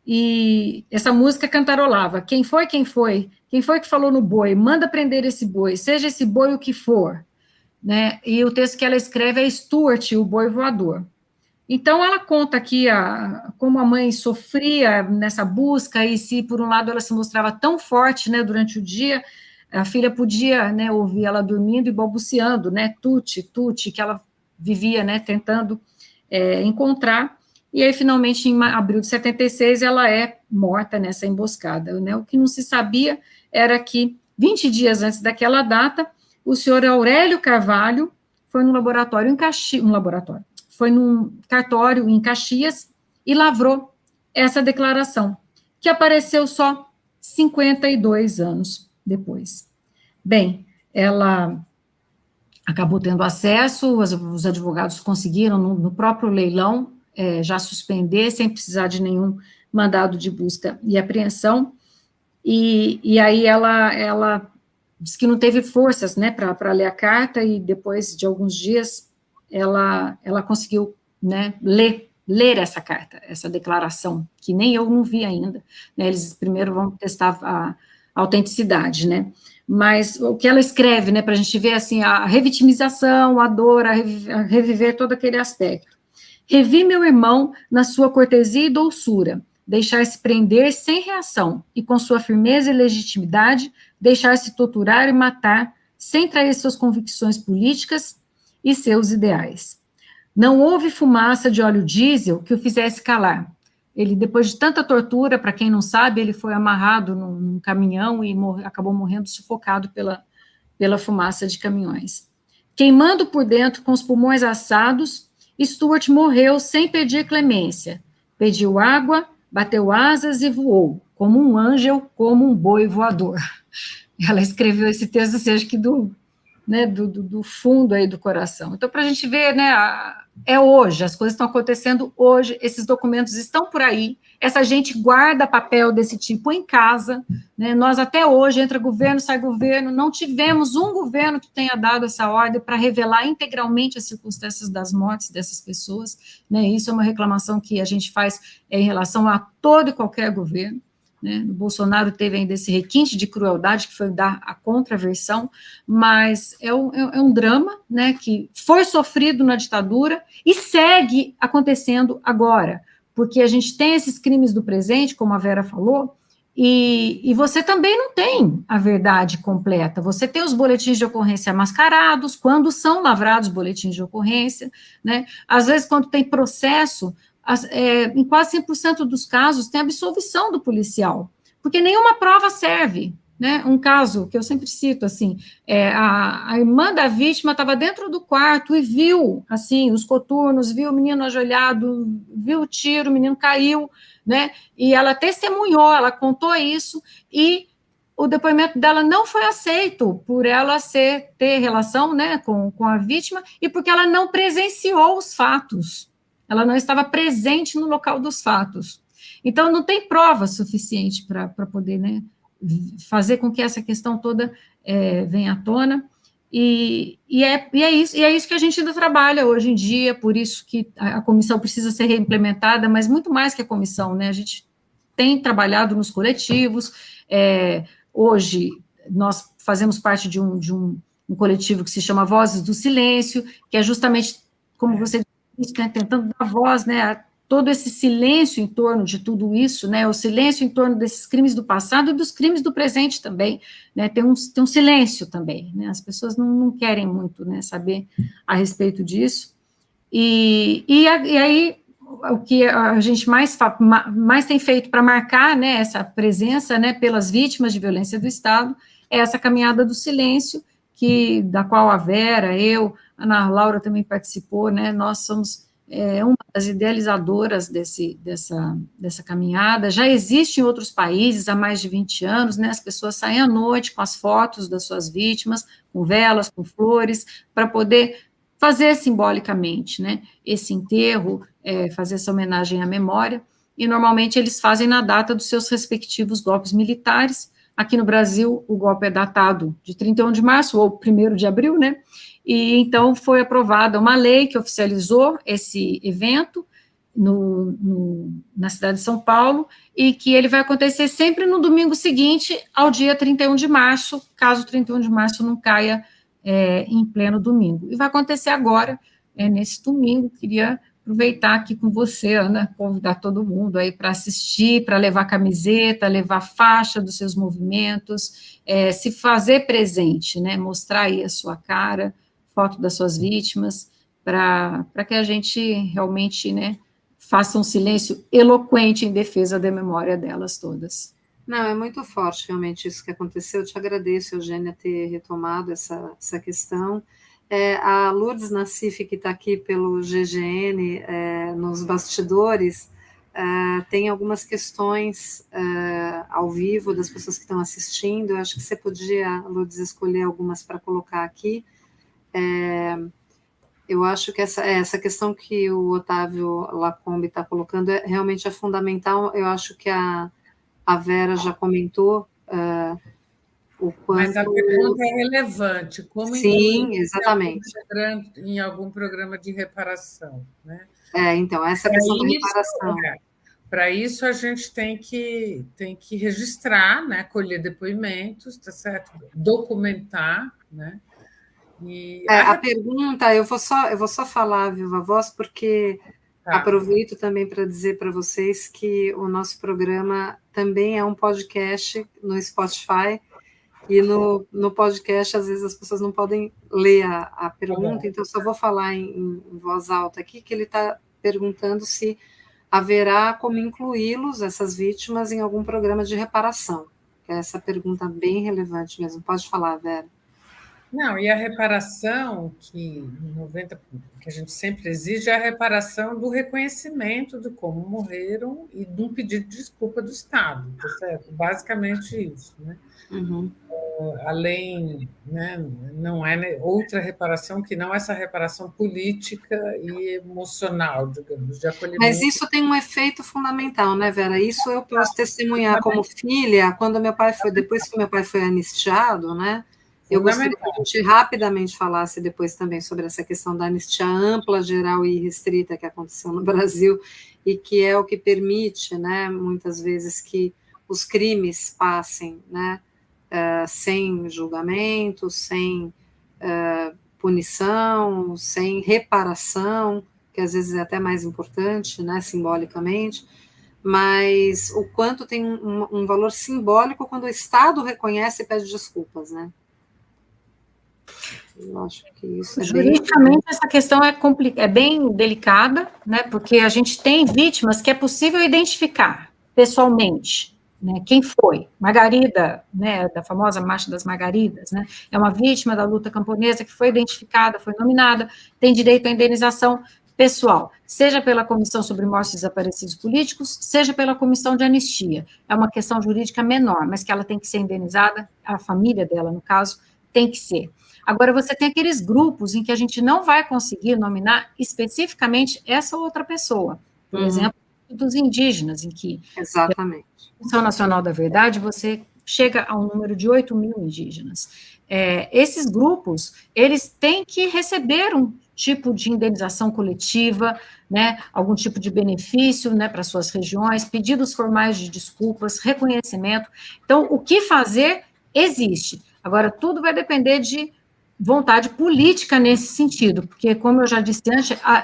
E essa música cantarolava: quem foi, quem foi? Quem foi que falou no boi? Manda prender esse boi, seja esse boi o que for. Né? E o texto que ela escreve é Stuart, o boi voador. Então, ela conta aqui como a mãe sofria nessa busca, e se, por um lado, ela se mostrava tão forte, né, durante o dia, a filha podia, né, ouvir ela dormindo e balbuciando, né, tuti, tuti, que ela vivia, né, tentando encontrar, e aí, finalmente, em abril de 76, ela é morta nessa emboscada, né. O que não se sabia era que, 20 dias antes daquela data, o senhor Aurélio Carvalho foi num laboratório em Caxias, foi num cartório em Caxias e lavrou essa declaração, que apareceu só 52 anos depois. Bem, ela acabou tendo acesso, os advogados conseguiram, no próprio leilão, já suspender, sem precisar de nenhum mandado de busca e apreensão, e aí ela disse que não teve forças, né, para ler a carta, e depois de alguns dias, ela conseguiu, né, ler essa carta, essa declaração, que nem eu não vi ainda, né, eles primeiro vão testar a autenticidade, né, mas o que ela escreve, né, para a gente ver, assim, a revitimização, a dor, a reviver todo aquele aspecto. Revi meu irmão na sua cortesia e doçura, deixar-se prender sem reação, e com sua firmeza e legitimidade, deixar-se torturar e matar, sem trair suas convicções políticas e seus ideais. Não houve fumaça de óleo diesel que o fizesse calar. Ele, depois de tanta tortura, para quem não sabe, ele foi amarrado num caminhão e acabou morrendo sufocado pela fumaça de caminhões. Queimando por dentro, com os pulmões assados, Stuart morreu sem pedir clemência. Pediu água, bateu asas e voou, como um anjo, como um boi voador. Ela escreveu esse texto, assim, acho que do fundo aí do coração. Então, para a gente ver, né, é hoje, as coisas estão acontecendo hoje, esses documentos estão por aí, essa gente guarda papel desse tipo em casa, né, nós até hoje, entra governo, sai governo, não tivemos um governo que tenha dado essa ordem para revelar integralmente as circunstâncias das mortes dessas pessoas, né, isso é uma reclamação que a gente faz em relação a todo e qualquer governo, né? O Bolsonaro teve ainda esse requinte de crueldade, que foi dar a contraversão, mas é um drama, né, que foi sofrido na ditadura e segue acontecendo agora, porque a gente tem esses crimes do presente, como a Vera falou, e você também não tem a verdade completa, você tem os boletins de ocorrência mascarados, quando são lavrados boletins de ocorrência, né, às vezes quando tem processo, em quase 100% dos casos, tem absolvição do policial, porque nenhuma prova serve, né? Um caso que eu sempre cito, assim, a irmã da vítima estava dentro do quarto e viu, assim, os coturnos, viu o menino ajoelhado, viu o tiro, o menino caiu, né? E ela testemunhou, ela contou isso, e o depoimento dela não foi aceito por ela ter relação, né, com a vítima, e porque ela não presenciou os fatos. Ela não estava presente no local dos fatos. Então, não tem prova suficiente para poder, né, fazer com que essa questão toda venha à tona. E é isso que a gente ainda trabalha hoje em dia, por isso que a comissão precisa ser reimplementada, mas muito mais que a comissão, né? A gente tem trabalhado nos coletivos. Hoje, nós fazemos parte de um coletivo que se chama Vozes do Silêncio, que é justamente, como você disse, né, tentando dar voz, né, a todo esse silêncio em torno de tudo isso, né, o silêncio em torno desses crimes do passado e dos crimes do presente também, né, tem um silêncio também, né, as pessoas não querem muito, né, saber a respeito disso, e aí o que a gente mais tem feito para marcar, né, essa presença, né, pelas vítimas de violência do Estado, é essa caminhada do silêncio, da qual a Vera, eu, a Ana Laura também participou, né, nós somos uma das idealizadoras dessa caminhada, já existe em outros países há mais de 20 anos, né, as pessoas saem à noite com as fotos das suas vítimas, com velas, com flores, para poder fazer simbolicamente, né, esse enterro, fazer essa homenagem à memória, e normalmente eles fazem na data dos seus respectivos golpes militares. Aqui no Brasil, o golpe é datado de 31 de março, ou 1º de abril, né? E então foi aprovada uma lei que oficializou esse evento na cidade de São Paulo, e que ele vai acontecer sempre no domingo seguinte ao dia 31 de março, caso 31 de março não caia em pleno domingo. E vai acontecer agora, nesse domingo. Queria aproveitar aqui com você, Ana, convidar todo mundo aí para assistir, para levar camiseta, levar faixa dos seus movimentos, se fazer presente, né, mostrar aí a sua cara, foto das suas vítimas, para que a gente realmente, né, faça um silêncio eloquente em defesa da memória delas todas. Não, é muito forte realmente isso que aconteceu. Eu te agradeço, Eugênia, ter retomado essa questão. A Lourdes Nassif, que está aqui pelo GGN, nos bastidores, tem algumas questões ao vivo das pessoas que estão assistindo. Eu acho que você podia, Lourdes, escolher algumas para colocar aqui. Eu acho que essa questão que o Otávio Lacombe está colocando realmente é fundamental. Eu acho que a Vera já comentou o quanto... Mas a pergunta é relevante. Como Sim, exatamente. Em algum programa de reparação, né? Então, essa questão da reparação. Para isso, a gente tem que registrar, né? Colher depoimentos, tá certo? Documentar, né? E a pergunta, eu vou só falar, viva voz, porque aproveito também para dizer para vocês que o nosso programa também é um podcast no Spotify, e no podcast, às vezes, as pessoas não podem ler a pergunta, então eu só vou falar em voz alta aqui, que ele está perguntando se haverá como incluí-los, essas vítimas, em algum programa de reparação. Essa pergunta bem relevante mesmo. Pode falar, Vera. Não, e a reparação, que a gente sempre exige, é a reparação do reconhecimento de como morreram e de um pedido de desculpa do Estado, tá certo? Basicamente isso, né? Uhum. Além, né, não é outra reparação que não essa reparação política e emocional, digamos, de acolhimento. Mas isso tem um efeito fundamental, né, Vera? Isso eu posso testemunhar como filha, quando depois que meu pai foi anistiado, né? Eu gostaria que a gente rapidamente falasse depois também sobre essa questão da anistia ampla, geral e restrita que aconteceu no Brasil, e que é o que permite, né, muitas vezes, que os crimes passem, né, sem julgamento, sem punição, sem reparação, que às vezes é até mais importante, né, simbolicamente, mas o quanto tem um valor simbólico quando o Estado reconhece e pede desculpas, né? Eu acho que isso juridicamente, essa questão é bem delicada, né, porque a gente tem vítimas que é possível identificar pessoalmente, né, quem foi. Margarida, né, da famosa Marcha das Margaridas, né, é uma vítima da luta camponesa que foi identificada, foi nominada, tem direito à indenização pessoal, seja pela Comissão sobre Mortos e Desaparecidos Políticos, seja pela Comissão de Anistia. É uma questão jurídica menor, mas que ela tem que ser indenizada, a família dela, no caso, tem que ser. Agora, você tem aqueles grupos em que a gente não vai conseguir nominar especificamente essa outra pessoa. Por exemplo, dos indígenas, em que... Exatamente. A Comissão Nacional da Verdade, você chega a um número de 8.000 indígenas. Esses grupos, eles têm que receber um tipo de indenização coletiva, né, algum tipo de benefício, né, para suas regiões, pedidos formais de desculpas, reconhecimento. Então, o que fazer existe. Agora, tudo vai depender de vontade política nesse sentido, porque, como eu já disse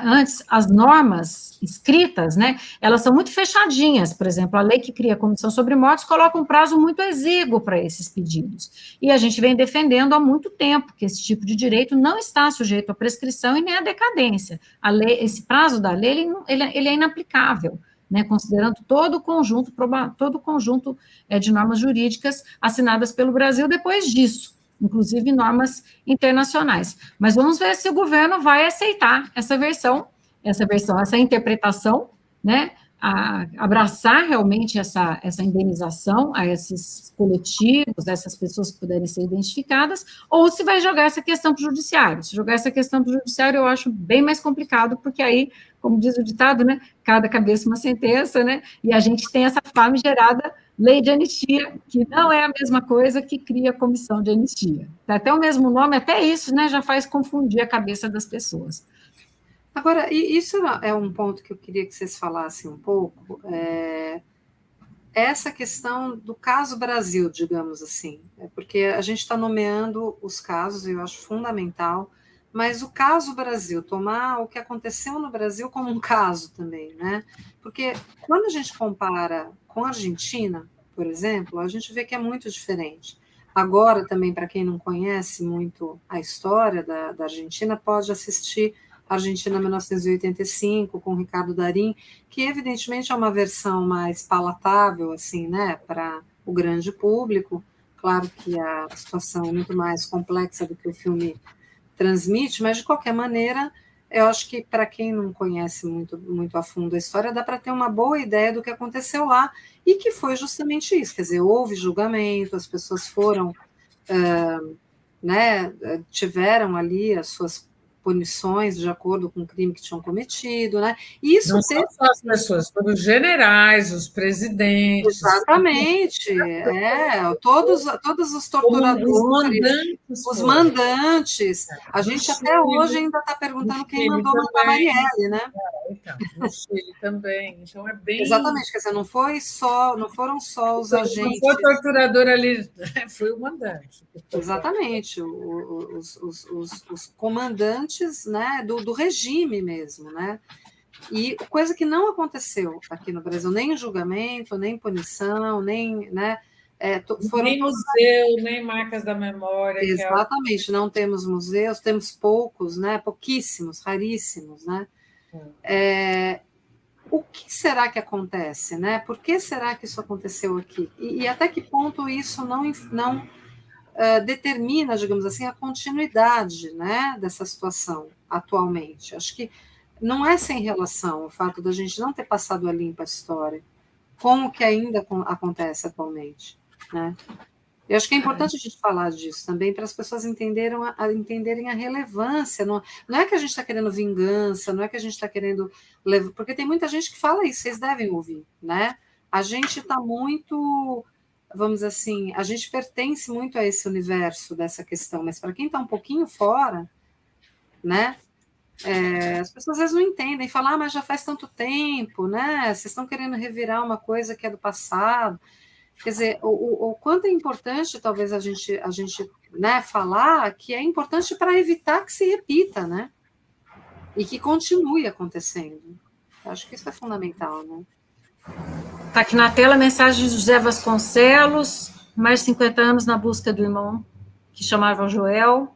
antes, as normas escritas, né, elas são muito fechadinhas. Por exemplo, a lei que cria a Comissão sobre Mortos coloca um prazo muito exíguo para esses pedidos, e a gente vem defendendo há muito tempo que esse tipo de direito não está sujeito à prescrição e nem à decadência. A lei, esse prazo da lei, ele é inaplicável, né, considerando todo o conjunto de normas jurídicas assinadas pelo Brasil depois disso, inclusive normas internacionais. Mas vamos ver se o governo vai aceitar essa interpretação, né? a abraçar realmente essa indenização a esses coletivos, a essas pessoas que puderem ser identificadas, ou se vai jogar essa questão para o judiciário. Se jogar essa questão para o judiciário, eu acho bem mais complicado, porque aí, como diz o ditado, né, cada cabeça uma sentença, né, e a gente tem essa famigerada lei de anistia, que não é a mesma coisa que cria a comissão de anistia. Até o mesmo nome, até isso, né, já faz confundir a cabeça das pessoas. Agora, isso é um ponto que eu queria que vocês falassem um pouco, essa questão do caso Brasil, digamos assim, porque a gente está nomeando os casos, e eu acho fundamental, mas o caso Brasil, tomar o que aconteceu no Brasil como um caso também, né? Porque quando a gente compara com a Argentina, por exemplo, a gente vê que é muito diferente. Agora, também, para quem não conhece muito a história da Argentina, pode assistir Argentina 1985, com Ricardo Darín, que evidentemente é uma versão mais palatável, assim, né, para o grande público. Claro que a situação é muito mais complexa do que o filme transmite, mas de qualquer maneira, eu acho que para quem não conhece muito a fundo a história, dá para ter uma boa ideia do que aconteceu lá, e que foi justamente isso, quer dizer, houve julgamento, as pessoas foram, né, tiveram ali as suas punições de acordo com o crime que tinham cometido, né? E isso não são só as pessoas, foram os generais, os presidentes. Exatamente, todos os torturadores, os mandantes. A gente até hoje ainda está perguntando quem mandou matar Marielle, né? Então, no Chile também. Então é bem. Exatamente, quer dizer, não foram só os agentes. Não foi o torturador ali, foi o mandante. Exatamente, os comandantes, né, do regime mesmo, né? E coisa que não aconteceu aqui no Brasil, nem julgamento, nem punição, nem, né, nem museu, nem marcas da memória. Exatamente, não temos museus, temos poucos, né, pouquíssimos, raríssimos, né? O que será que acontece, né? Por que será que isso aconteceu aqui? E até que ponto isso não determina, digamos assim, a continuidade, né, dessa situação atualmente? Acho que não é sem relação o fato da gente não ter passado a limpa a história com o que ainda acontece atualmente, né? Eu acho que é importante a gente falar disso também para as pessoas entenderem a relevância. Não é que a gente está querendo vingança, não é que a gente está querendo levar, porque tem muita gente que fala isso, vocês devem ouvir, né? A gente está muito, vamos dizer assim, a gente pertence muito a esse universo dessa questão, mas para quem está um pouquinho fora, né? As pessoas às vezes não entendem, falam, mas já faz tanto tempo, né? Vocês estão querendo revirar uma coisa que é do passado. Quer dizer, o quanto é importante, talvez, a gente né, falar que é importante para evitar que se repita, né? E que continue acontecendo. Eu acho que isso é fundamental, né? Está aqui na tela a mensagem de José Vasconcelos, mais de 50 anos na busca do irmão que chamava Joel,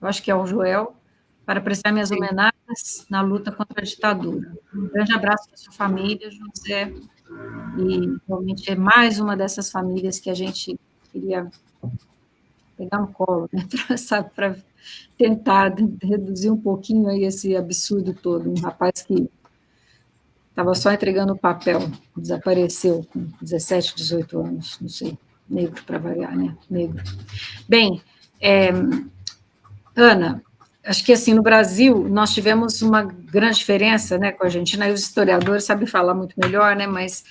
eu acho que é o Joel, para prestar minhas homenagens na luta contra a ditadura. Um grande abraço para a sua família, José, e realmente é mais uma dessas famílias que a gente queria pegar no colo, né, para tentar reduzir um pouquinho aí esse absurdo todo. Um rapaz que estava só entregando o papel, desapareceu com 17, 18 anos, não sei, negro para variar, né, negro. Bem, Ana, acho que assim, no Brasil, nós tivemos uma grande diferença, né, com a Argentina, e os historiadores sabem falar muito melhor, né, mas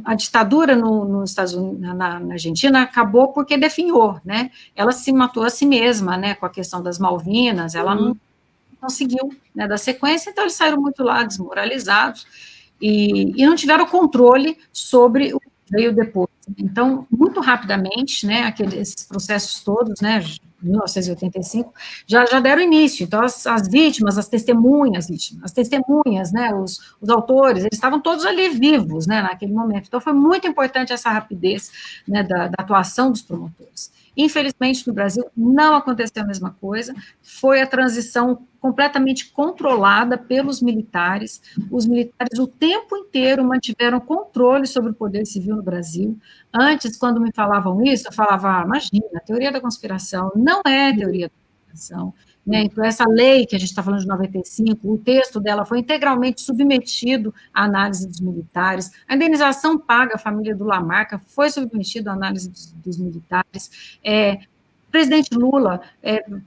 a ditadura nos Estados Unidos, na Argentina, acabou porque definhou, né, ela se matou a si mesma, né, com a questão das Malvinas, ela não conseguiu, né, dar sequência, então eles saíram muito lá desmoralizados e não tiveram controle sobre o que veio depois. Então, muito rapidamente, né, esses processos todos, né, 1985, já deram início. Então, as vítimas, as testemunhas, né, os autores, eles estavam todos ali vivos, né, naquele momento. Então, foi muito importante essa rapidez, né, da atuação dos promotores. Infelizmente, no Brasil, não aconteceu a mesma coisa, foi a transição completamente controlada pelos militares. Os militares, o tempo inteiro, mantiveram controle sobre o poder civil no Brasil. Antes, quando me falavam isso, eu falava, imagina, teoria da conspiração, não é teoria da indenização, né? Então, essa lei que a gente está falando de 95, o texto dela foi integralmente submetido à análise dos militares, a indenização paga à família do Lamarca foi submetida à análise dos militares, presidente Lula,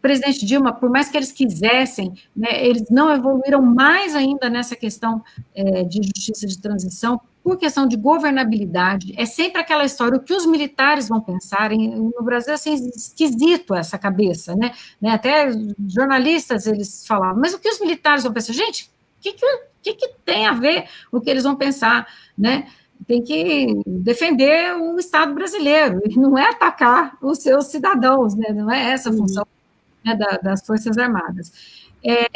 presidente Dilma, por mais que eles quisessem, né, eles não evoluíram mais ainda nessa questão de justiça de transição, por questão de governabilidade. É sempre aquela história, o que os militares vão pensar, no Brasil é assim, esquisito essa cabeça, né? Até jornalistas, eles falavam, mas o que os militares vão pensar? Gente, o que tem a ver o que eles vão pensar, né? Tem que defender o Estado brasileiro, e não é atacar os seus cidadãos, né? Não é essa a função, né, das Forças Armadas.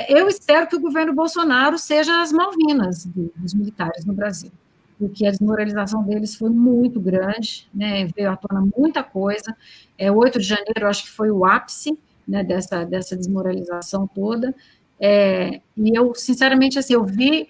Eu espero que o governo Bolsonaro seja as Malvinas dos militares no Brasil, porque a desmoralização deles foi muito grande, né? Veio à tona muita coisa. 8 de janeiro, acho que foi o ápice, né, dessa desmoralização toda, e eu, sinceramente, assim, eu vi,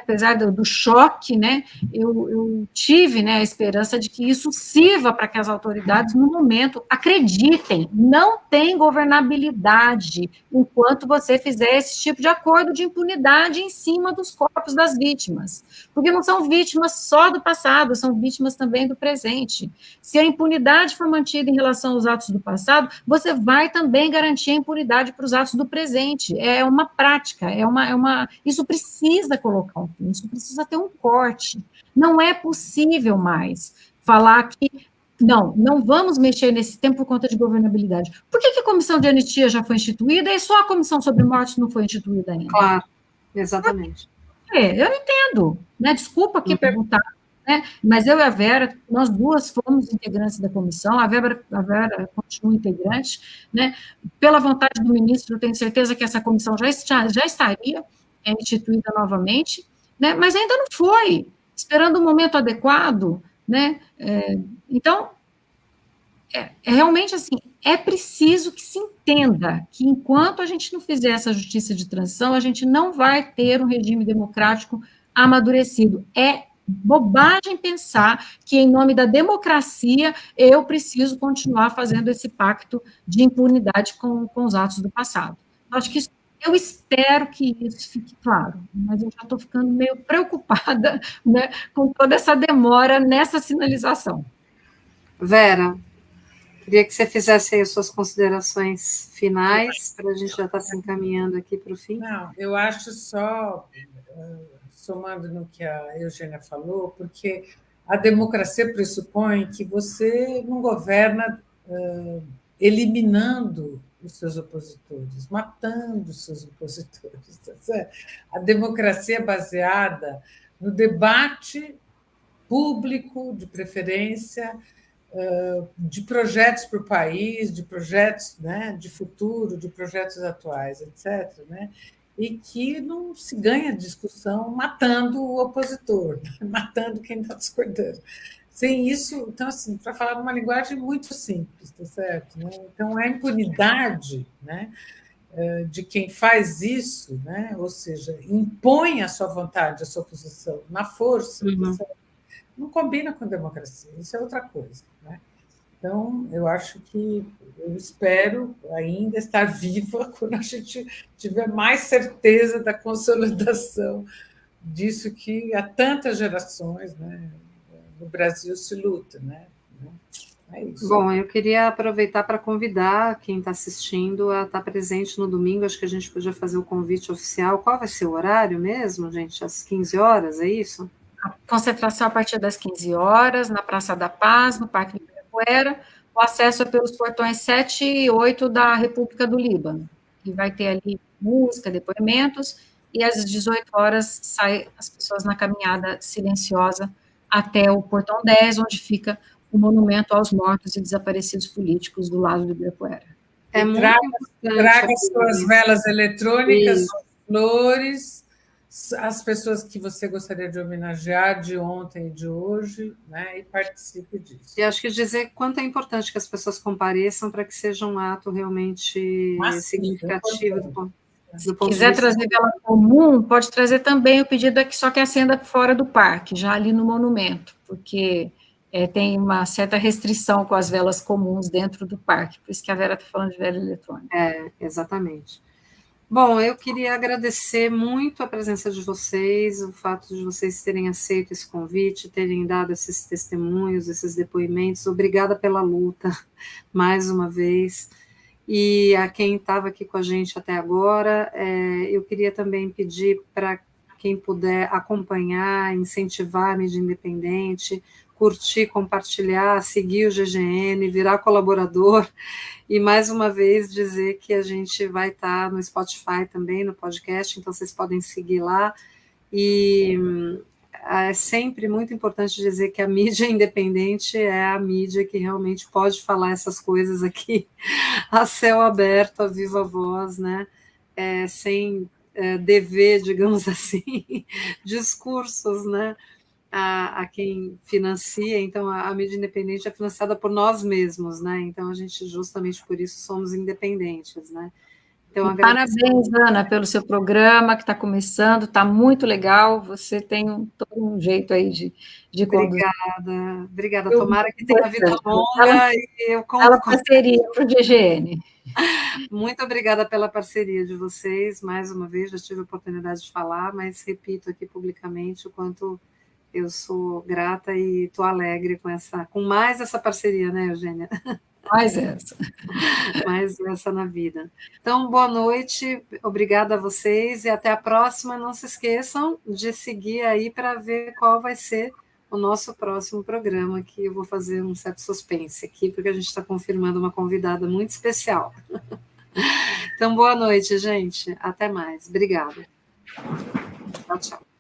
apesar do choque, né, eu tive, né, a esperança de que isso sirva para que as autoridades, no momento, acreditem, não tem governabilidade enquanto você fizer esse tipo de acordo de impunidade em cima dos corpos das vítimas, porque não são vítimas só do passado, são vítimas também do presente. Se a impunidade for mantida em relação aos atos do passado, você vai também garantir a impunidade para os atos do presente. É uma prática, isso precisa colocar um fim, isso precisa ter um corte. Não é possível mais falar que não vamos mexer nesse tempo por conta de governabilidade. Por que a comissão de anistia já foi instituída e só a comissão sobre mortes não foi instituída ainda? Claro, exatamente. Eu não entendo, né? Desculpa aqui perguntar, né? Mas eu e a Vera, nós duas fomos integrantes da comissão, a Vera continua integrante, né? Pela vontade do ministro, eu tenho certeza que essa comissão já estaria instituída novamente, né? Mas ainda não foi, esperando o momento adequado, né? Então, realmente assim, é preciso que se entenda que enquanto a gente não fizer essa justiça de transição, a gente não vai ter um regime democrático amadurecido. É bobagem pensar que, em nome da democracia, eu preciso continuar fazendo esse pacto de impunidade com os atos do passado. Acho que eu espero que isso fique claro, mas eu já estou ficando meio preocupada, né, com toda essa demora nessa sinalização. Vera, queria que você fizesse aí as suas considerações finais, para a gente já estar se encaminhando aqui para o fim. Não, eu acho só, somando no que a Eugênia falou, porque a democracia pressupõe que você não governa eliminando os seus opositores, matando os seus opositores. Tá certo? A democracia é baseada no debate público, de preferência, de projetos para o país, de projetos, né, de futuro, de projetos atuais, etc., né, e que não se ganha discussão matando o opositor, matando quem está discordando. Sem isso, então, assim, para falar numa linguagem muito simples, tá certo? Né? Então, a impunidade, né, de quem faz isso, né, ou seja, impõe a sua vontade, a sua posição na força, tá certo? Não combina com democracia, isso é outra coisa, né? Então, eu espero ainda estar viva quando a gente tiver mais certeza da consolidação disso que há tantas gerações, né, no Brasil se luta, né? É isso. Bom, eu queria aproveitar para convidar quem está assistindo a estar presente no domingo. Acho que a gente podia fazer o convite oficial. Qual vai ser o horário mesmo, gente? Às 15 horas, é isso? A concentração a partir das 15 horas, na Praça da Paz, no Parque do Ibirapuera. O acesso é pelos portões 7 e 8 da República do Líbano, que vai ter ali música, depoimentos, e às 18 horas saem as pessoas na caminhada silenciosa até o portão 10, onde fica o monumento aos mortos e desaparecidos políticos do lado do Ibirapuera. Traga suas velas eletrônicas, suas flores, as pessoas que você gostaria de homenagear de ontem e de hoje, né, e participe disso. E acho que dizer quanto é importante que as pessoas compareçam para que seja um ato realmente significativo do ponto de vista. Se quiser trazer vela comum, pode trazer também. O pedido é que só que acenda fora do parque, já ali no monumento, porque tem uma certa restrição com as velas comuns dentro do parque, por isso que a Vera está falando de vela eletrônica. Exatamente. Bom, eu queria agradecer muito a presença de vocês, o fato de vocês terem aceito esse convite, terem dado esses testemunhos, esses depoimentos. Obrigada pela luta, mais uma vez. E a quem estava aqui com a gente até agora, eu queria também pedir para quem puder acompanhar, incentivar a mídia independente, curtir, compartilhar, seguir o GGN, virar colaborador, e mais uma vez dizer que a gente vai estar no Spotify também, no podcast, então vocês podem seguir lá, e é sempre muito importante dizer que a mídia independente é a mídia que realmente pode falar essas coisas aqui a céu aberto, a viva voz, né? Sem dever, digamos assim, discursos, né? A quem financia. Então a mídia independente é financiada por nós mesmos, né? Então a gente, justamente por isso, somos independentes, né? Então, parabéns, Ana, pelo seu programa que está começando, está muito legal, você tem todo um jeito aí de conduzir. Obrigada. Tomara que tenha vida longa e eu conto com parceria para o GGN. Muito obrigada pela parceria de vocês, mais uma vez, já tive a oportunidade de falar, mas repito aqui publicamente o quanto eu sou grata e estou alegre com mais essa parceria, né, Eugênia? Mais essa. Mais essa na vida. Então, boa noite, obrigada a vocês e até a próxima. Não se esqueçam de seguir aí para ver qual vai ser o nosso próximo programa, que eu vou fazer um certo suspense aqui, porque a gente está confirmando uma convidada muito especial. Então, boa noite, gente. Até mais. Obrigada. Tchau, tchau.